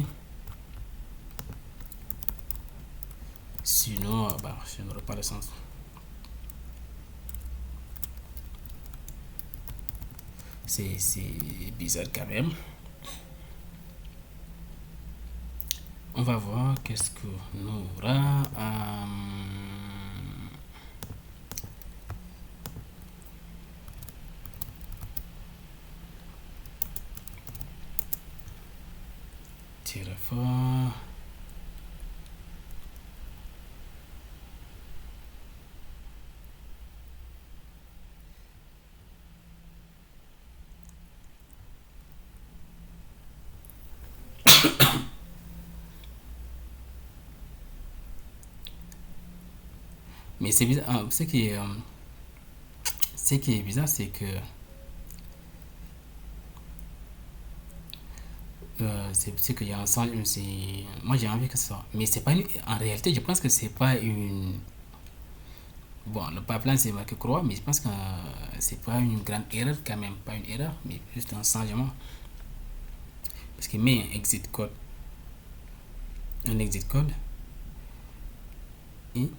Sinon, ça n'aurait pas de sens. C'est bizarre quand même. On va voir qu'est-ce que nous aura. Terraform. Mais c'est bizarre. Ce qui est bizarre, c'est que c'est qu'il y a un sens. Moi, j'ai envie que ce soit. Mais c'est pas en réalité, je pense que c'est pas une. Bon, le pipeline, c'est marqué croix, mais je pense que c'est pas une grande erreur quand même. Pas une erreur, mais juste un changement. Parce qu'il met un exit code, et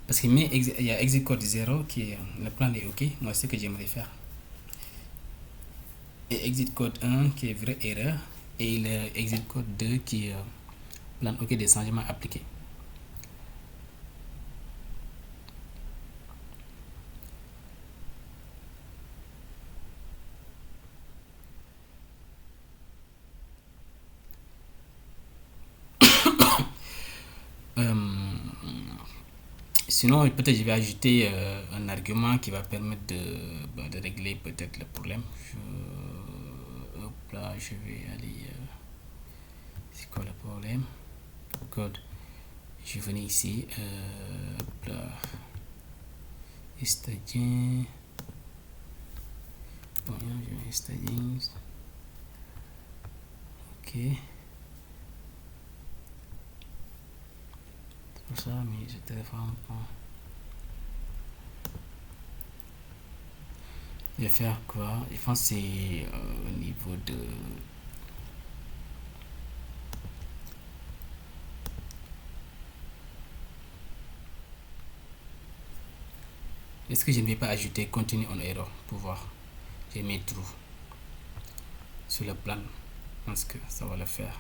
parce qu'il met, il y a exit code 0 qui est, le plan est ok, moi c'est ce que j'aimerais faire. Et exit code 1 qui est vraie erreur, et le exit code 2 qui est plan ok des changements appliqués. Euh, Sinon, peut-être je vais ajouter un argument qui va permettre de régler peut-être le problème. Hop là, je vais aller. C'est quoi le problème? Code. Je venais ici. Hop là. Staging. Bon, je vais staging. Ok. C'est pour ça, mais je téléphone. Je vais faire quoi? Je pense que c'est au niveau de. Est-ce que je ne vais pas ajouter continue on error pour voir? J'ai mis true sur le plan. Je pense que ça va le faire.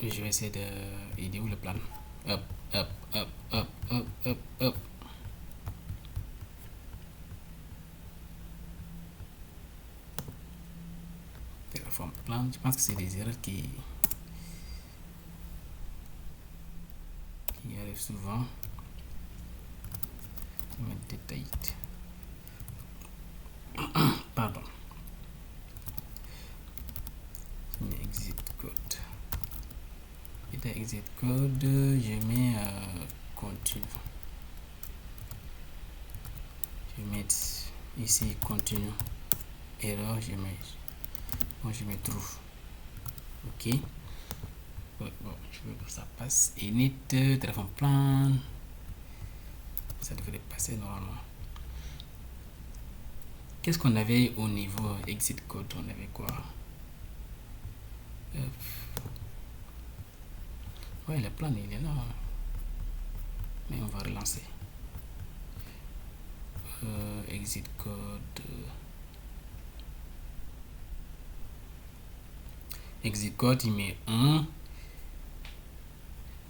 Et je vais essayer de. Il est où le plan? Hop, hop, hop, hop, hop, hop, hop. Terraform plan, je pense que c'est des erreurs qui arrivent souvent. Je vais mettre détaillé. Pardon. Exit code. Et dans exit code, je mets continue. Je vais mettre ici continue. Erreur, je mets true. Ok. Bon, je veux que ça passe. Init, téléphone plan. Ça devrait passer normalement. Qu'est-ce qu'on avait au niveau exit code? On avait quoi? Ouais, le plan il est là. Mais on va relancer. Exit code. Exit code, il met 1.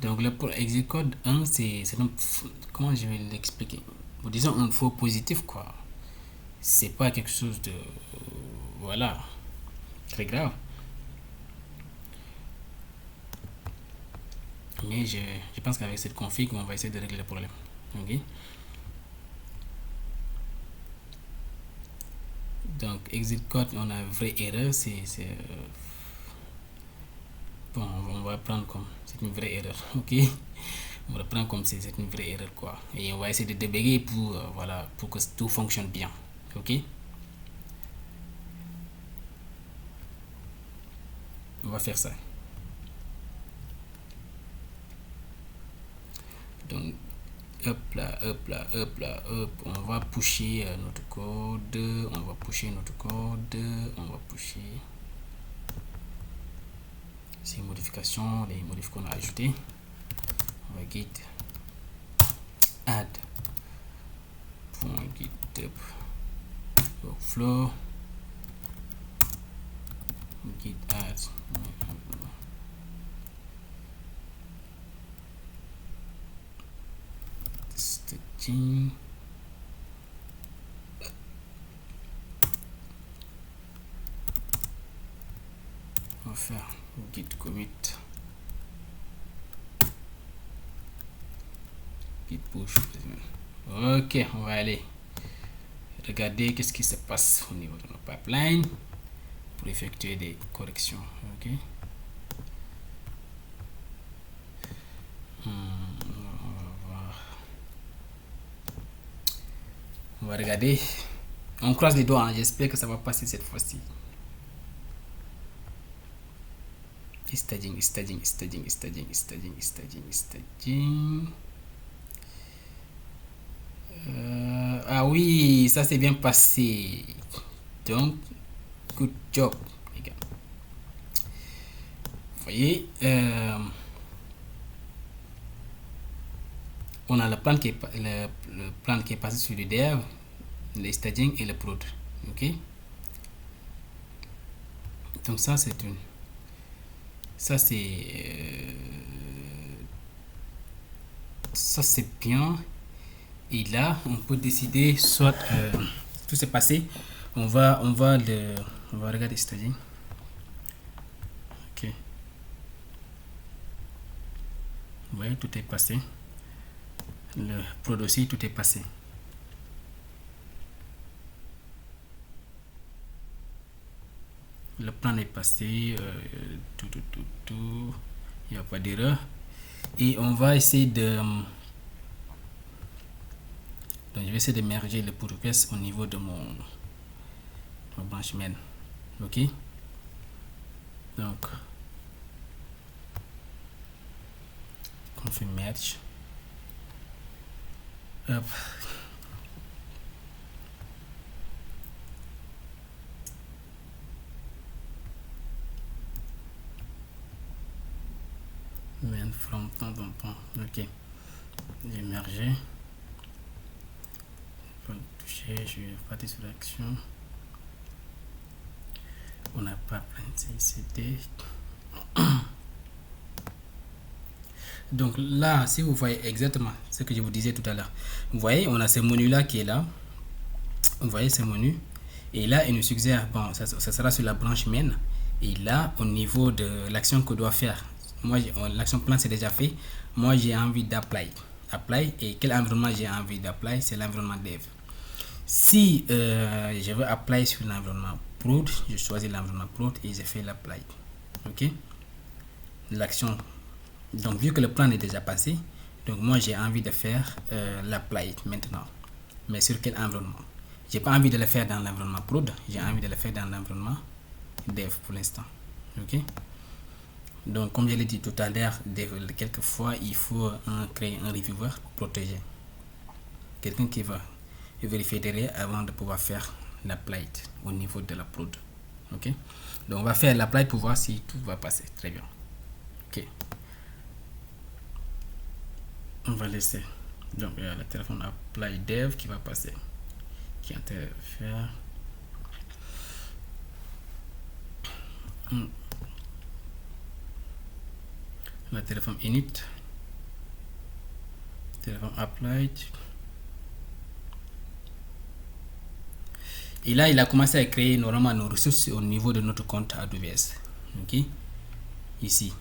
Donc le exit code 1, c'est comment je vais l'expliquer? Disons un faux positif, quoi. C'est pas quelque chose de voilà, très grave. Mais je pense qu'avec cette config, on va essayer de régler le problème. Ok. Donc exit code, on a vraie erreur, bon, on va prendre comme c'est une vraie erreur. Ok. On va prendre comme c'est une vraie erreur, quoi. Et on va essayer de débugger pour voilà, pour que tout fonctionne bien. Ok. On va faire ça. Donc hop là, hop là, hop là, hop. On va pusher notre code. On va pusher notre code. On va pusher ces modifications, les modifs qu'on a ajoutés. On va git add .github workflow git add staging. On va faire git commit git push. Ok, on va aller regarder qu'est-ce qui se passe au niveau de nos pipelines. pour effectuer des corrections. Ok. On va regarder. On croise les doigts, hein. J'espère que ça va passer cette fois-ci. Staging. Ah oui, ça s'est bien passé. Donc, good job, les gars. Vous voyez, on a le plan qui est passé sur le dev, le staging et le prod. Ok. Donc ça c'est une, ça c'est bien. Et là, on peut décider soit tout s'est passé. On va regarder staging. Ok. Vous voyez, tout est passé. Le prod aussi, tout est passé. Le plan est passé. Tout. Il n'y a pas d'erreur. Et on va essayer de... Donc, je vais essayer de merger le pull request au niveau de ma branche main. Ok. Donc, confirm merge. Hop. Main from point. Ok. J'ai mergé. Je vais toucher. Je vais partir sur l'action. On n'a pas plein CD. Donc là, si vous voyez exactement ce que je vous disais tout à l'heure, vous voyez, on a ce menu là qui est là. Vous voyez ce menu. Et là, il nous suggère, bon, ça sera sur la branche main. Et là, au niveau de l'action qu'on doit faire, moi, l'action plan c'est déjà fait. Moi, j'ai envie d'apply. Apply. Et quel environnement j'ai envie d'apply? C'est l'environnement dev. Si je veux apply sur l'environnement prod, je choisis l'environnement prod et je fais l'apply. Ok. L'action. Donc, vu que le plan est déjà passé, donc moi j'ai envie de faire l'apply maintenant. Mais sur quel environnement? J'ai pas envie de le faire dans l'environnement prod, j'ai envie de le faire dans l'environnement dev pour l'instant. Ok. Donc, comme je l'ai dit tout à l'heure, quelquefois il faut créer un reviewer pour protéger. Quelqu'un qui va vérifier derrière avant de pouvoir faire l'apply au niveau de la prod. Ok. Donc, on va faire l'apply pour voir si tout va passer. Très bien. Ok. On va laisser. Donc, il y a le téléphone apply dev qui va passer. Qui interfère. Le téléphone init. Téléphone applied. Et là, il a commencé à créer normalement nos ressources au niveau de notre compte AWS. Ok. Ici.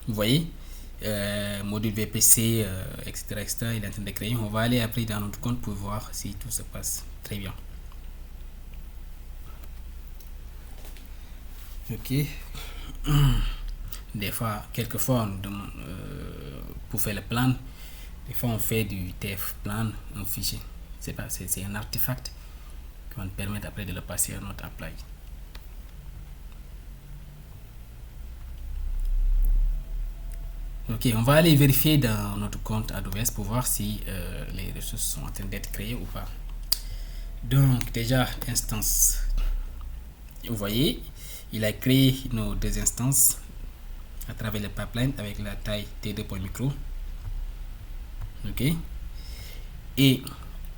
Vous voyez, module VPC, etc., il est en train de créer. On va aller après dans notre compte pour voir si tout se passe très bien. Ok. Des fois, quelquefois, on demande, pour faire le plan, des fois on fait du TF plan, un fichier. C'est un artefact qui va nous permettre après de le passer à notre apply. Ok, on va aller vérifier dans notre compte AWS pour voir si les ressources sont en train d'être créées ou pas. Donc déjà, instance. Vous voyez, il a créé nos deux instances à travers le pipeline avec la taille T2.micro. Ok. Et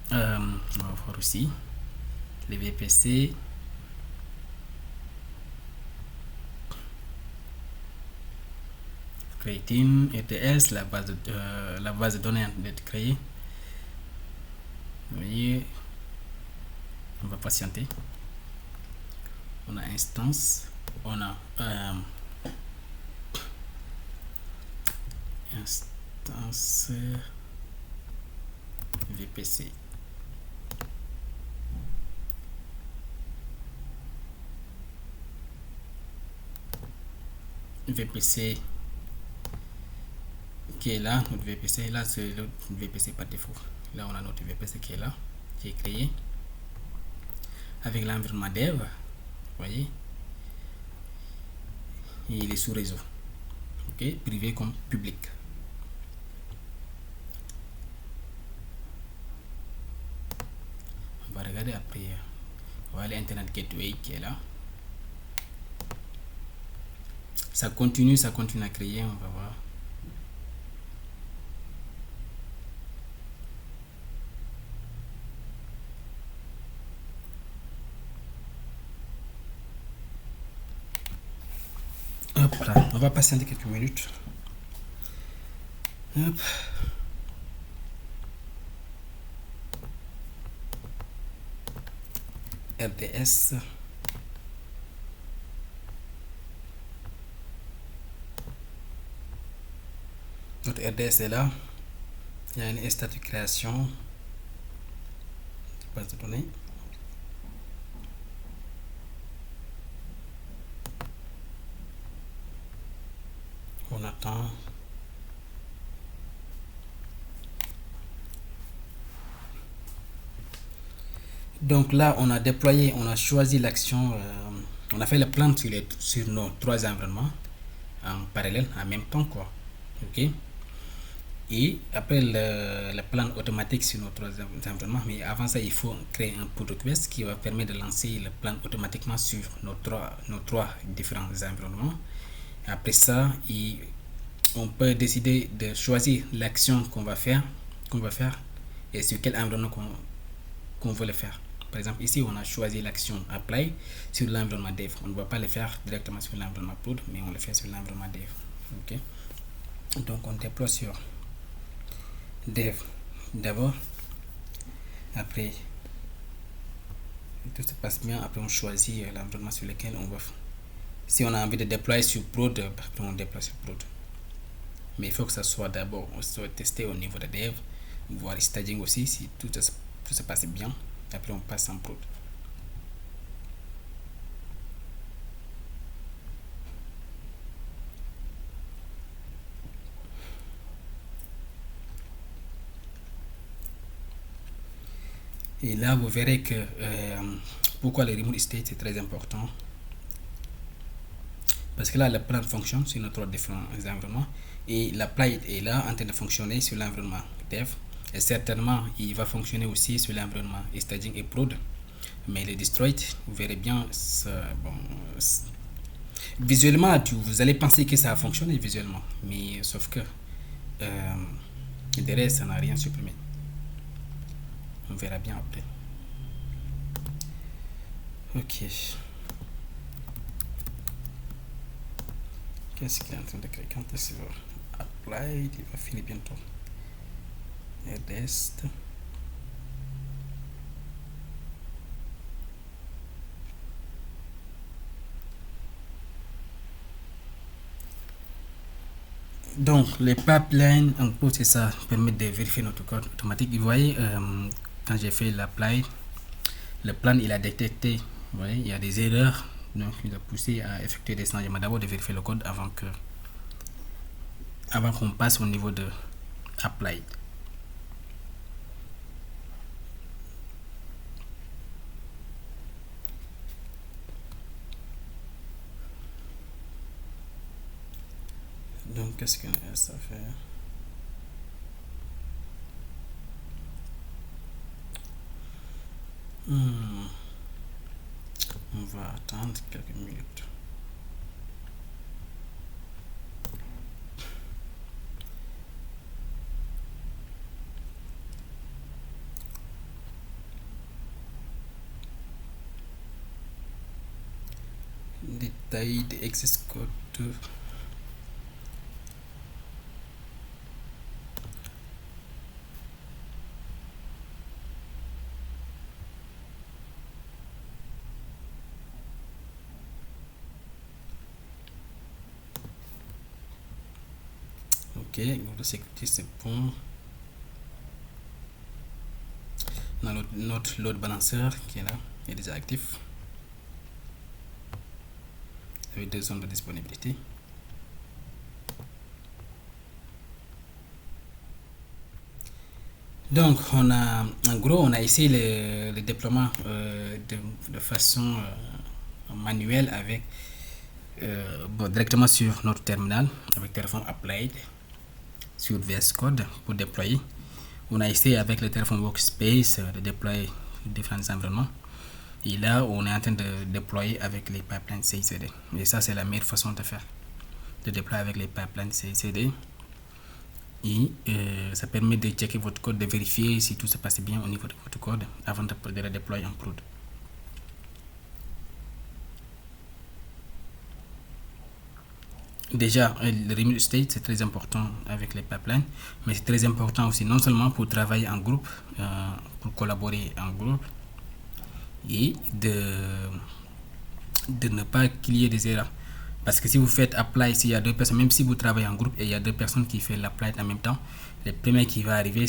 on va voir aussi les VPC. Creating ETS, la base de données d'être créée. Vous voyez, on va patienter. On a instance, on a instance VPC. VPC qui est là, notre VPC, là c'est le VPC par défaut. Là on a notre VPC qui est là, qui est créé avec l'environnement dev, vous voyez, et il est sous réseau, ok, privé comme public. On va regarder après, voilà l'Internet Gateway qui est là. Ça continue à créer, on va voir. Hop là, on va patienter quelques minutes. Hop. RDS. Notre RDS est là. Il y a une statut création de base de données. On attend. Donc là, on a déployé, on a choisi l'action, on a fait le plan sur nos 3 environnements en parallèle, en même temps, quoi. Ok. Et après le plan automatique sur nos 3 environnements, mais avant ça, il faut créer un pull request qui va permettre de lancer le plan automatiquement sur nos trois différents environnements. Après ça, on peut décider de choisir l'action qu'on va faire et sur quel environnement qu'on veut le faire. Par exemple, ici, on a choisi l'action apply sur l'environnement dev. On ne va pas le faire directement sur l'environnement prod, mais on le fait sur l'environnement dev. Ok. Donc, on déploie sur dev d'abord. Après, tout se passe bien. Après, on choisit l'environnement sur lequel on va. Si on a envie de déployer sur prod, après on déploie sur prod. Mais il faut que ça soit d'abord testé au niveau de dev, voir staging aussi, si tout se passe bien. Après, on passe en prod. Et là, vous verrez que pourquoi le remote state est très important. Parce que là, le plan fonctionne sur nos 3 différents environnements. Et l'apply est là en train de fonctionner sur l'environnement dev. Et certainement, il va fonctionner aussi sur l'environnement staging et prod. Mais le destroy, vous verrez bien, visuellement, vous allez penser que ça a fonctionné visuellement. Mais sauf que derrière, ça n'a rien supprimé. On verra bien après. Ok. Qu'est-ce qu'il est en train de créer? Quand est-ce qu'il va apply? Il va finir bientôt. Rest. Donc, les pipelines, en gros, c'est ça, permettent de vérifier notre code automatique. Vous voyez, quand j'ai fait l'apply, le plan, il a détecté, vous voyez, il y a des erreurs. Donc, il a poussé à effectuer des changements. D'abord, de vérifier le code avant qu'on passe au niveau de apply. Donc, qu'est-ce que ça fait? On va attendre quelques minutes. Détail de access code. Ok, la sécurité c'est bon. On a notre load balancer qui est là, il est déjà actif avec 2 zones de disponibilité. Donc, en gros, on a essayé le déploiement de façon manuelle avec directement sur notre terminal avec Terraform Applied sur VS Code pour déployer. On a essayé avec le Terraform Workspace de déployer différents environnements. Et là, on est en train de déployer avec les pipelines CI/CD. Et ça, c'est la meilleure façon de faire, de déployer avec les pipelines CI/CD. Et ça permet de checker votre code, de vérifier si tout se passe bien au niveau de votre code avant de le déployer en prod. Déjà, le remote state, c'est très important avec les pipelines, mais c'est très important aussi non seulement pour travailler en groupe, pour collaborer en groupe, et de ne pas qu'il y ait des erreurs. Parce que si vous faites apply, s'il y a deux personnes, même si vous travaillez en groupe et il y a deux personnes qui font l'apply en même temps, le premier qui va arriver,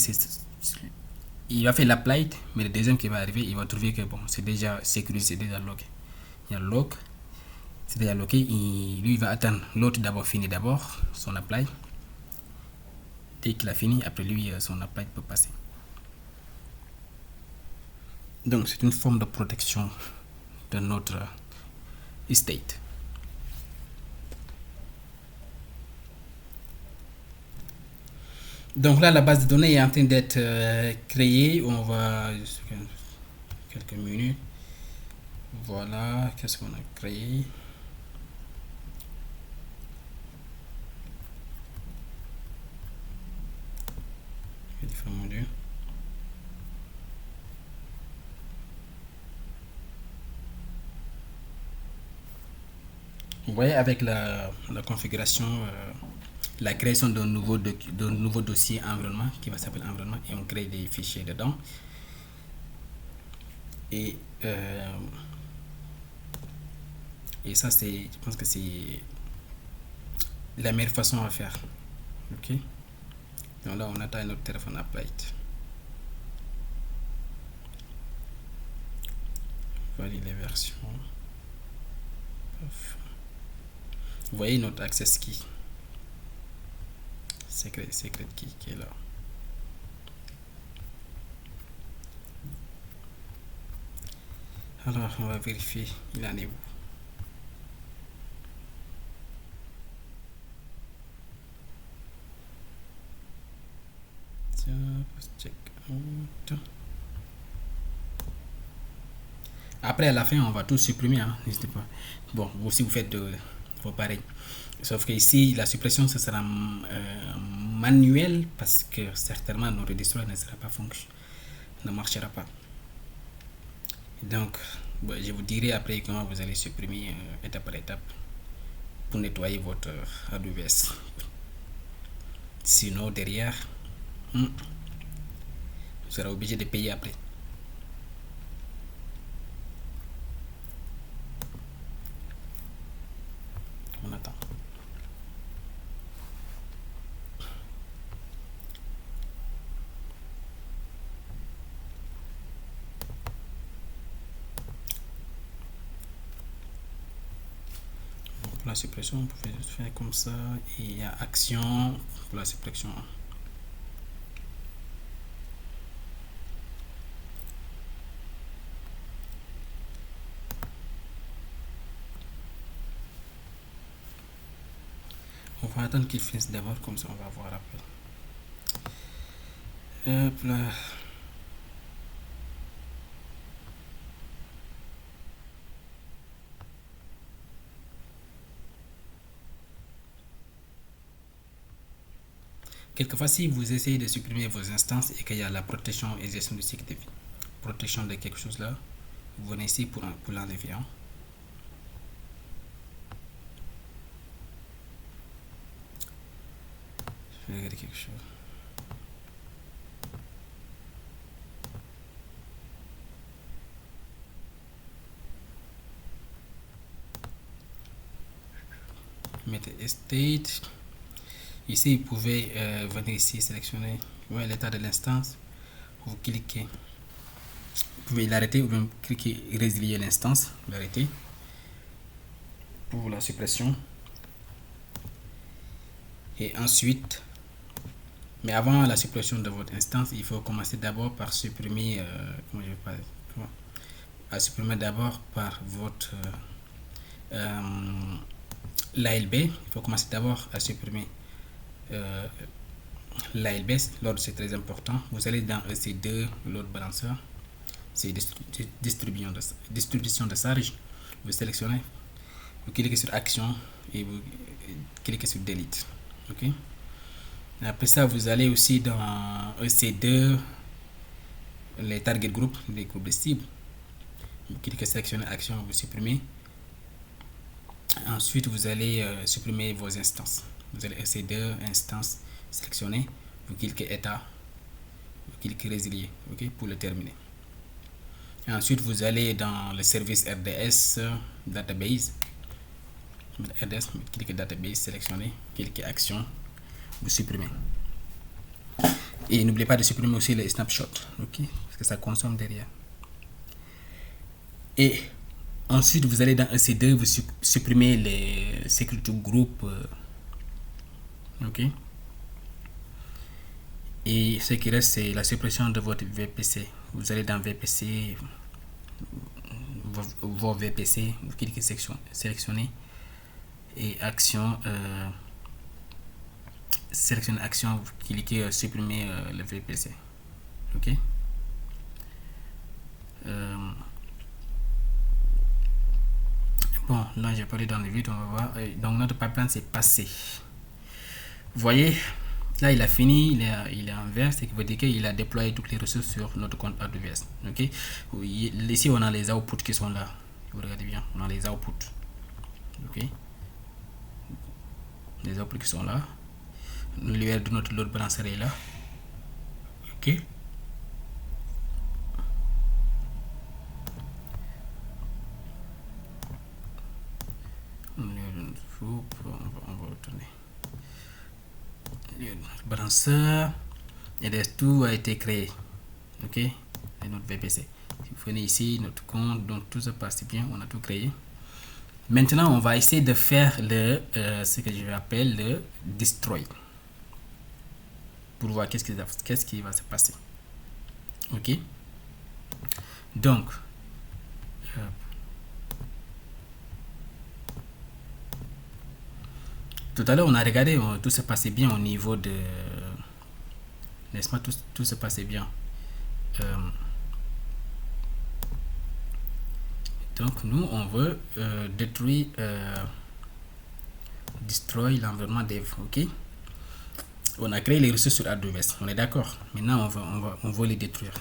il va faire l'apply, mais le deuxième qui va arriver, il va trouver que bon, c'est déjà sécurisé, c'est déjà logué. Il y a log, c'est déjà logué, et lui il va attendre l'autre d'abord finir d'abord son apply. Dès qu'il a fini, après lui, son apply peut passer. Donc c'est une forme de protection de notre estate. Donc là, la base de données est en train d'être créée. On va quelques minutes. Voilà, qu'est-ce qu'on a créé? Différents modules. Vous voyez, avec la configuration, la création d'un nouveau dossier environnement qui va s'appeler environnement, et on crée des fichiers dedans. Et ça, je pense que c'est la meilleure façon à faire. Ok. Donc là, on attend notre téléphone applied. Voilà les versions. Vous voyez notre access key. Secret key qui est là. Alors, on va vérifier, il en est où. Check out. Après, à la fin, on va tout supprimer, hein, n'hésitez pas. Bon, vous aussi, vous faites vos pareils. Sauf que ici, la suppression, ce sera manuel parce que certainement notre destroy ne sera pas fonction, ne marchera pas. Donc, je vous dirai après comment vous allez supprimer étape par étape pour nettoyer votre AWS. Sinon, derrière, vous serez obligé de payer après. On attend. Pour la suppression, on peut faire comme ça. Et il y a action pour la suppression. On va attendre qu'il finisse d'abord, comme ça on va voir après. Hop là. Quelquefois, si vous essayez de supprimer vos instances et qu'il y a la protection et gestion du cycle de vie, protection de quelque chose là, vous venez ici pour l'enlever. Hein. Je vais regarder quelque chose. Mettez state. Ici, vous pouvez venir ici, sélectionner l'état de l'instance. Vous cliquez. Vous pouvez l'arrêter ou bien cliquer résilier l'instance. Vous l'arrêtez. Pour la suppression. Et ensuite, Mais avant la suppression de votre instance, il faut commencer d'abord par supprimer, à supprimer d'abord par votre l'ALB. Il faut commencer d'abord à supprimer l'ALB. L'ordre c'est très important. Vous allez dans EC2, l'autre balanceur, c'est distribution de charge. Vous sélectionnez, vous cliquez sur action et vous cliquez sur delete. Ok. Après ça, vous allez aussi dans EC2, les target group, les groupes de cibles. Vous cliquez sélectionner action, vous supprimez. Ensuite, vous allez supprimer vos instances. Vous allez EC2, instance, sélectionner. Vous cliquez état, vous cliquez résilier, ok, pour le terminer. Et ensuite, vous allez dans le service RDS, database. RDS, vous cliquez database, sélectionnez, cliquez action, vous supprimez. Et n'oubliez pas de supprimer aussi les snapshots, ok, parce que ça consomme derrière. Et ensuite, vous allez dans EC2, vous supprimez les security group, ok. Et ce qui reste, c'est la suppression de votre VPC. Vous allez dans VPC, vos VPC, vous cliquez sélectionner et action, sélectionner action, vous cliquez supprimer le VPC, ok. Bon, là j'ai parlé dans le vide, on va voir. Donc notre pipeline s'est passé. Vous voyez, là il a fini, il est en vert, ce qui veut dire qu'il a déployé toutes les ressources sur notre compte AWS. Ok. Ici on a les outputs qui sont là. Vous regardez bien, on a les outputs. Ok. Les outputs qui sont là. L'URL de notre load balancer est là. Ok. On va retourner. Le balanceur et tout a été créé, ok, et notre VPC. Si vous venez ici, notre compte, donc tout se passe bien, on a tout créé. Maintenant, on va essayer de faire le ce que je appelle le destroy pour voir qu'est-ce qui va se passer, ok. Donc tout à l'heure, on a regardé, tout se passait bien au niveau de... N'est-ce pas, tout se passait bien. Donc, nous, on veut détruire, destroy l'environnement dev, ok. On a créé les ressources sur AWS, on est d'accord. Maintenant, on veut les détruire.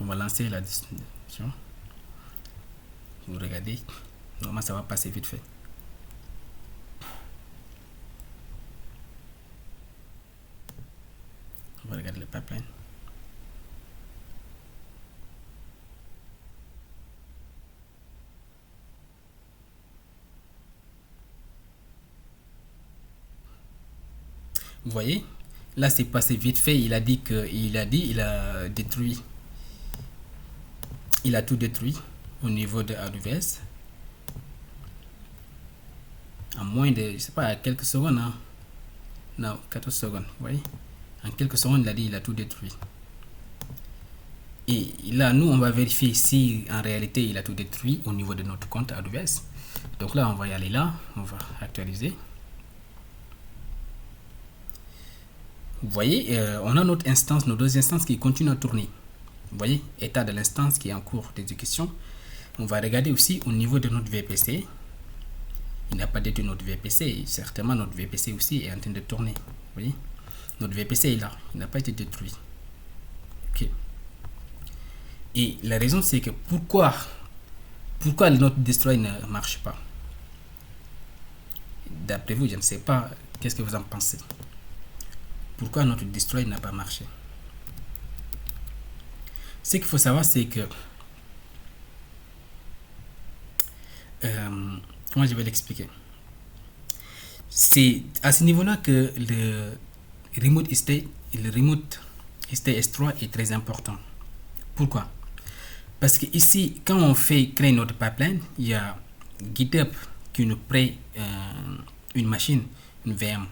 On va lancer la distribution. Vous regardez, normalement, ça va passer vite fait. On va regarder le pipeline. Vous voyez, là c'est passé vite fait. Il a détruit, il a tout détruit au niveau de AWS en moins de, je sais pas, quelques secondes, hein? Non, 14 secondes. Vous voyez, en quelques secondes, il a tout détruit. Et là, nous, on va vérifier si en réalité il a tout détruit au niveau de notre compte AWS. Donc là, on va y aller là, on va actualiser. Vous voyez, on a notre instance, nos deux instances qui continuent à tourner. Vous voyez, état de l'instance qui est en cours d'exécution. On va regarder aussi au niveau de notre VPC. Il n'a pas détruit notre VPC. Certainement, notre VPC aussi est en train de tourner. Vous voyez, notre VPC est là. Il n'a pas été détruit. Ok. Et la raison, c'est que pourquoi notre destroy ne marche pas? D'après vous, je ne sais pas. Qu'est-ce que vous en pensez? Pourquoi notre destroy n'a pas marché? Ce qu'il faut savoir, c'est que comment je vais l'expliquer? C'est à ce niveau-là que le remote state S3 est très important. Pourquoi? Parce que ici, quand on fait créer notre pipeline, il y a GitHub qui nous prête une machine, une VM.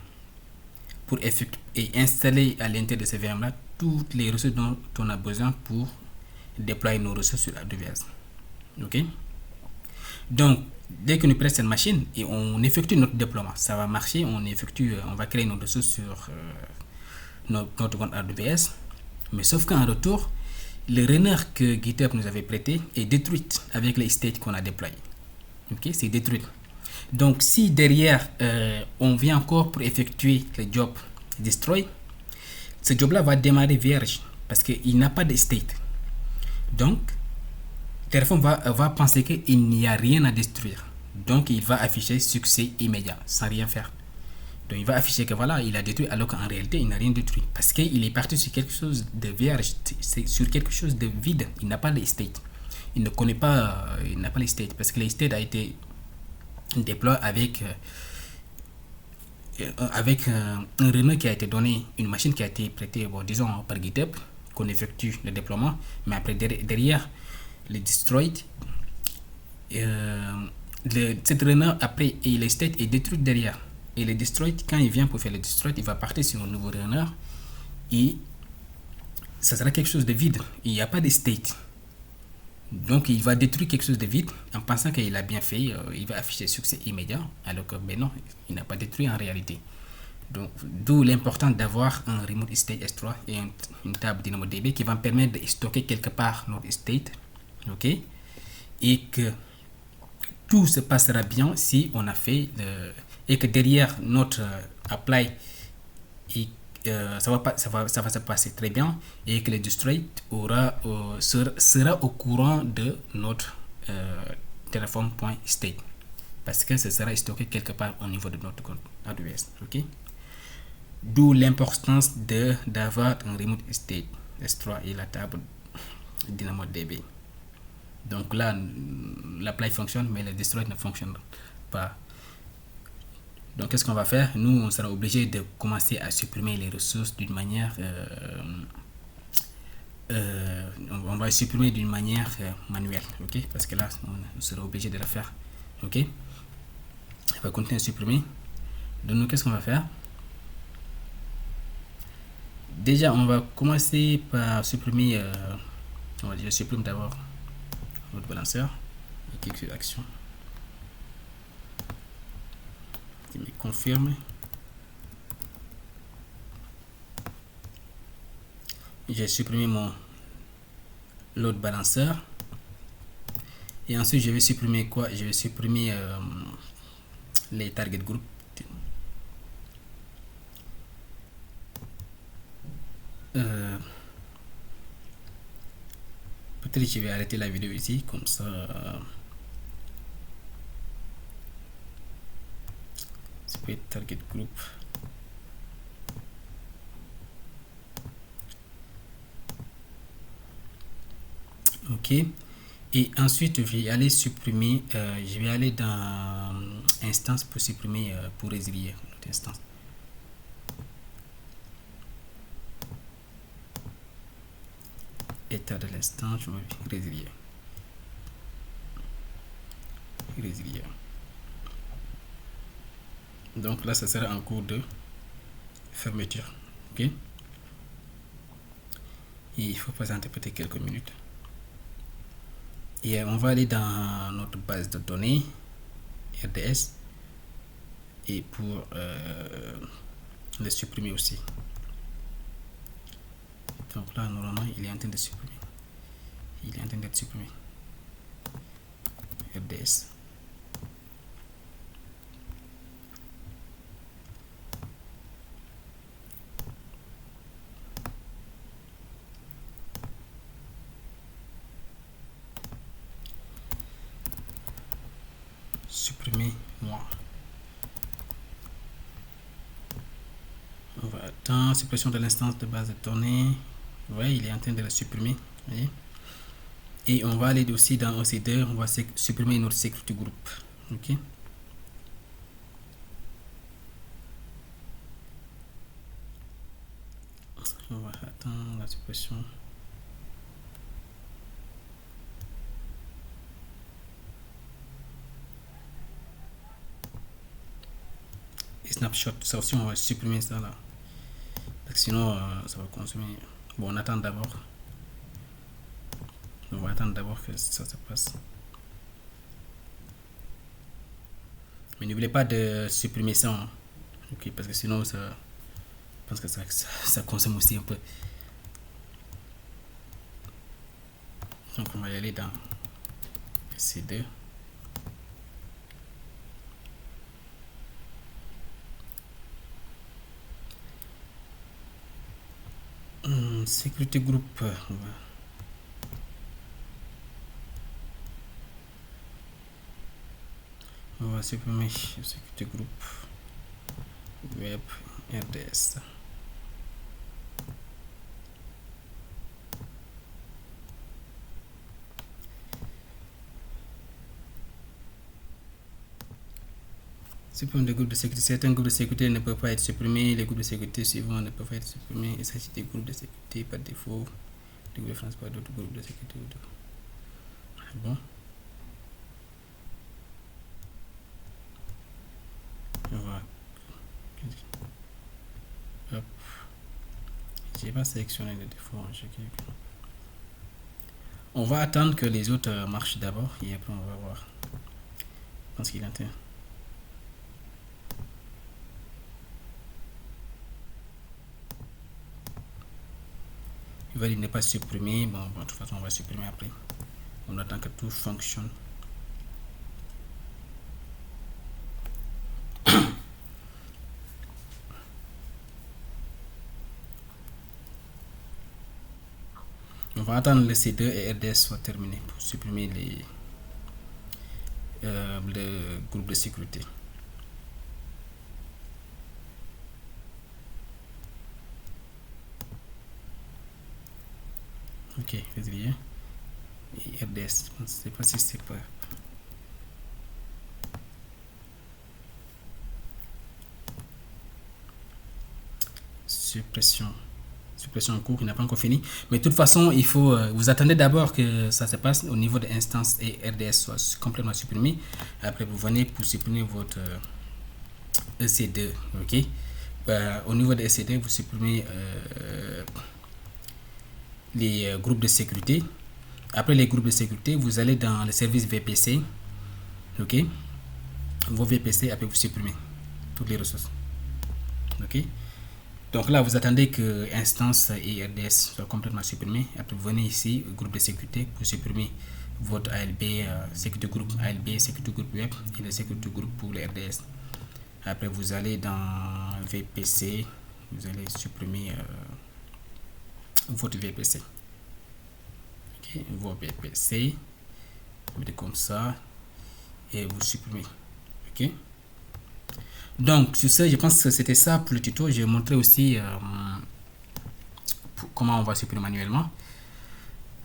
pour effectuer et installer à l'intérieur de ces VM là toutes les ressources dont on a besoin pour déployer nos ressources sur AWS. Ok. Donc, dès que nous prenons cette machine et on effectue notre déploiement, ça va marcher. On va créer nos ressources sur notre compte AWS. Mais sauf qu'en retour, le runner que GitHub nous avait prêté est détruit avec les states qu'on a déployés. Ok, c'est détruit. Donc, si derrière on vient encore pour effectuer le job destroy, ce job-là va démarrer vierge parce qu'il n'a pas de state. Donc, Terraform va penser qu'il n'y a rien à détruire. Donc, il va afficher succès immédiat sans rien faire. Donc, il va afficher que voilà, il a détruit alors qu'en réalité, il n'a rien détruit. Parce qu'il est parti sur quelque chose de vierge, c'est sur quelque chose de vide. Il n'a pas les state. Il ne connaît pas, il n'a pas les state. Parce que les state a été déployé avec un runner qui a été donné, une machine qui a été prêtée, bon, disons, par GitHub, qu'on effectue le déploiement. Mais après, derrière, le destroyed, cette runner après et le state est détruit derrière. Et le destroyed, quand il vient pour faire le destroyed, il va partir sur un nouveau runner et ça sera quelque chose de vide. Il n'y a pas de state. Donc il va détruire quelque chose de vide en pensant qu'il a bien fait. Il va afficher succès immédiat alors que ben non, il n'a pas détruit en réalité. Donc d'où l'importance d'avoir un remote state S3 et une table DynamoDB qui va me permettre de stocker quelque part notre state. Ok, et que tout se passera bien si on a fait et que derrière notre apply et, ça va se passer très bien et que le destroy sera au courant de notre Terraform.state parce que ce sera stocké quelque part au niveau de notre compte AWS. Ok, d'où l'importance d'avoir un remote state S3 et la table DynamoDB. Donc là, l'apply fonctionne, mais le destroy ne fonctionne pas. Donc qu'est-ce qu'on va faire? Nous, on sera obligé de commencer à supprimer les ressources d'une manière... on va supprimer d'une manière manuelle, ok? Parce que là, on sera obligé de le faire, ok? On va continuer à supprimer. Donc nous, qu'est-ce qu'on va faire? Déjà, on va commencer par supprimer... je supprime d'abord notre balanceur et clique sur action qui me confirme. J'ai supprimé mon load balanceur et ensuite je vais supprimer quoi? Je vais supprimer les target group. Peut-être je vais arrêter la vidéo ici comme ça. C'est target group. Ok, et ensuite je vais aller supprimer, je vais aller dans instance pour supprimer, pour résilier notre instance. État de l'instance, je vais résilier. Donc là, ça sera en cours de fermeture. Ok, et il faut patienter peut-être quelques minutes. Et on va aller dans notre base de données RDS et pour le supprimer aussi. Donc là, normalement, il est en train de supprimer. Il est en train d'être supprimé. RDS. Supprimer moi. On va attendre suppression de l'instance de base de données. Ouais, il est en train de la supprimer. Voyez? Et on va aller aussi dans OC2, on va supprimer notre security group. Ok. On va attendre la suppression. Et snapshot, ça aussi on va supprimer ça là. que sinon ça va consommer. Bon, on attend d'abord. On va attendre d'abord que ça se passe. Mais n'oubliez pas de supprimer ça. Hein. Ok, parce que sinon ça, je pense que ça consomme aussi un peu. Donc on va y aller dans C2. Sécurité groupe. On va supprimer sécurité groupe web RDS. Supprimer des groupes de sécurité. Certains groupes de sécurité ne peuvent pas être supprimés. Les groupes de sécurité suivants ne peuvent pas être supprimés. Il s'agit des groupes de sécurité par défaut. Des groupes de France par d'autres groupes de sécurité. Bon. On va. Hop. J'ai pas sélectionné les défauts. On va attendre que les autres marchent d'abord et après on va voir. Je pense qu'il est intéressant. Il n'est pas supprimé. Bon, de toute façon, on va supprimer après. On attend que tout fonctionne. On va attendre le C2 et RDS soient terminés pour supprimer le groupe de sécurité. Ok, février. Et RDS, je ne sais pas si c'est pas. Suppression en cours qui n'a pas encore fini. Mais de toute façon, il faut vous attendez d'abord que ça se passe au niveau de l'instance et RDS soit complètement supprimé. Après, vous venez pour supprimer votre EC2. Ok. Au niveau de EC2, vous supprimez les groupes de sécurité. Après les groupes de sécurité, vous allez dans le service VPC. Ok. Vos VPC, après vous supprimez toutes les ressources. Ok. Donc là, vous attendez que instance et RDS soient complètement supprimés. Après, vous venez ici, groupe de sécurité, pour supprimer votre ALB, sécurité groupe ALB, sécurité groupe web et le sécurité groupe pour le RDS. Après, vous allez dans VPC, vous allez supprimer votre VPC. Ok, votre VPC, vous mettez comme ça et vous supprimez. Ok. Donc, sur ce, je pense que c'était ça pour le tuto. J'ai montré aussi comment on va supprimer manuellement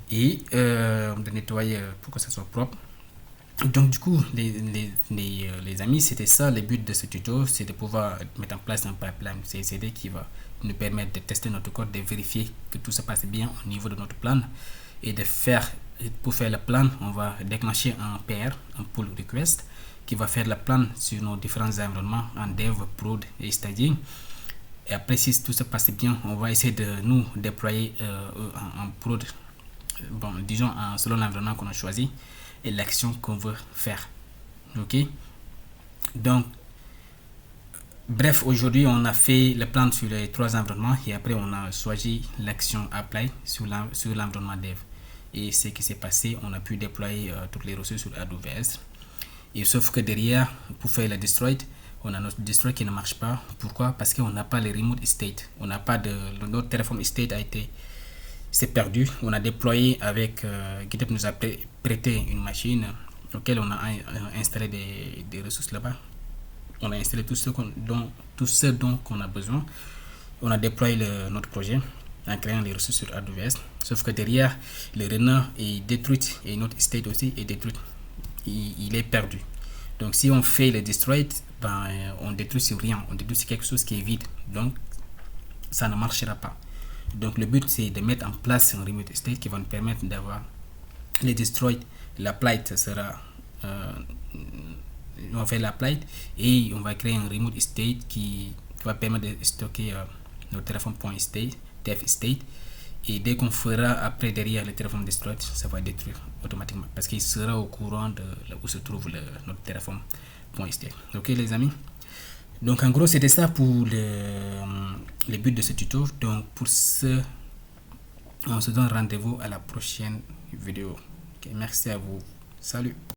et de nettoyer pour que ça soit propre. Donc, du coup, les amis, c'était ça le but de ce tuto, c'est de pouvoir mettre en place un pipeline CICD qui va nous permettre de tester notre code, de vérifier que tout se passe bien au niveau de notre plan et pour faire le plan, on va déclencher un PR, un pull request qui va faire le plan sur nos différents environnements en dev, prod et staging. Et après, si tout se passe bien, on va essayer de nous déployer en prod, bon, disons selon l'environnement qu'on a choisi et l'action qu'on veut faire. Ok. Donc, bref, aujourd'hui, on a fait le plan sur les 3 environnements et après, on a choisi l'action apply sur l'environnement dev. Et ce qui s'est passé, on a pu déployer toutes les ressources sur AWS. Et sauf que derrière, pour faire le destroy, on a notre destroy qui ne marche pas. Pourquoi? Parce qu'on n'a pas le remote state. On n'a pas notre Terraform state c'est perdu. On a déployé avec GitHub nous a prêté une machine auquel on a installé des ressources là-bas. On a installé tout ce dont on a besoin. On a déployé notre projet en créant les ressources sur AWS. Sauf que derrière, le runner est détruit et notre state aussi est détruit. Il est perdu. Donc si on fait le destroy, on détruit sur rien, on détruit sur quelque chose qui est vide. Donc ça ne marchera pas. Donc le but c'est de mettre en place un remote state qui va nous permettre d'avoir les destroy. L'apply sera on va faire l'apply et on va créer un remote state qui va permettre de stocker notre téléphone.state, tf-state, et dès qu'on fera après derrière le téléphone destroy, ça va détruire automatiquement parce qu'il sera au courant de là où se trouve notre téléphone.state. Ok les amis, donc en gros c'était ça pour le but de ce tuto. Donc pour ce, on se donne rendez-vous à la prochaine vidéo. Ok, merci à vous, salut.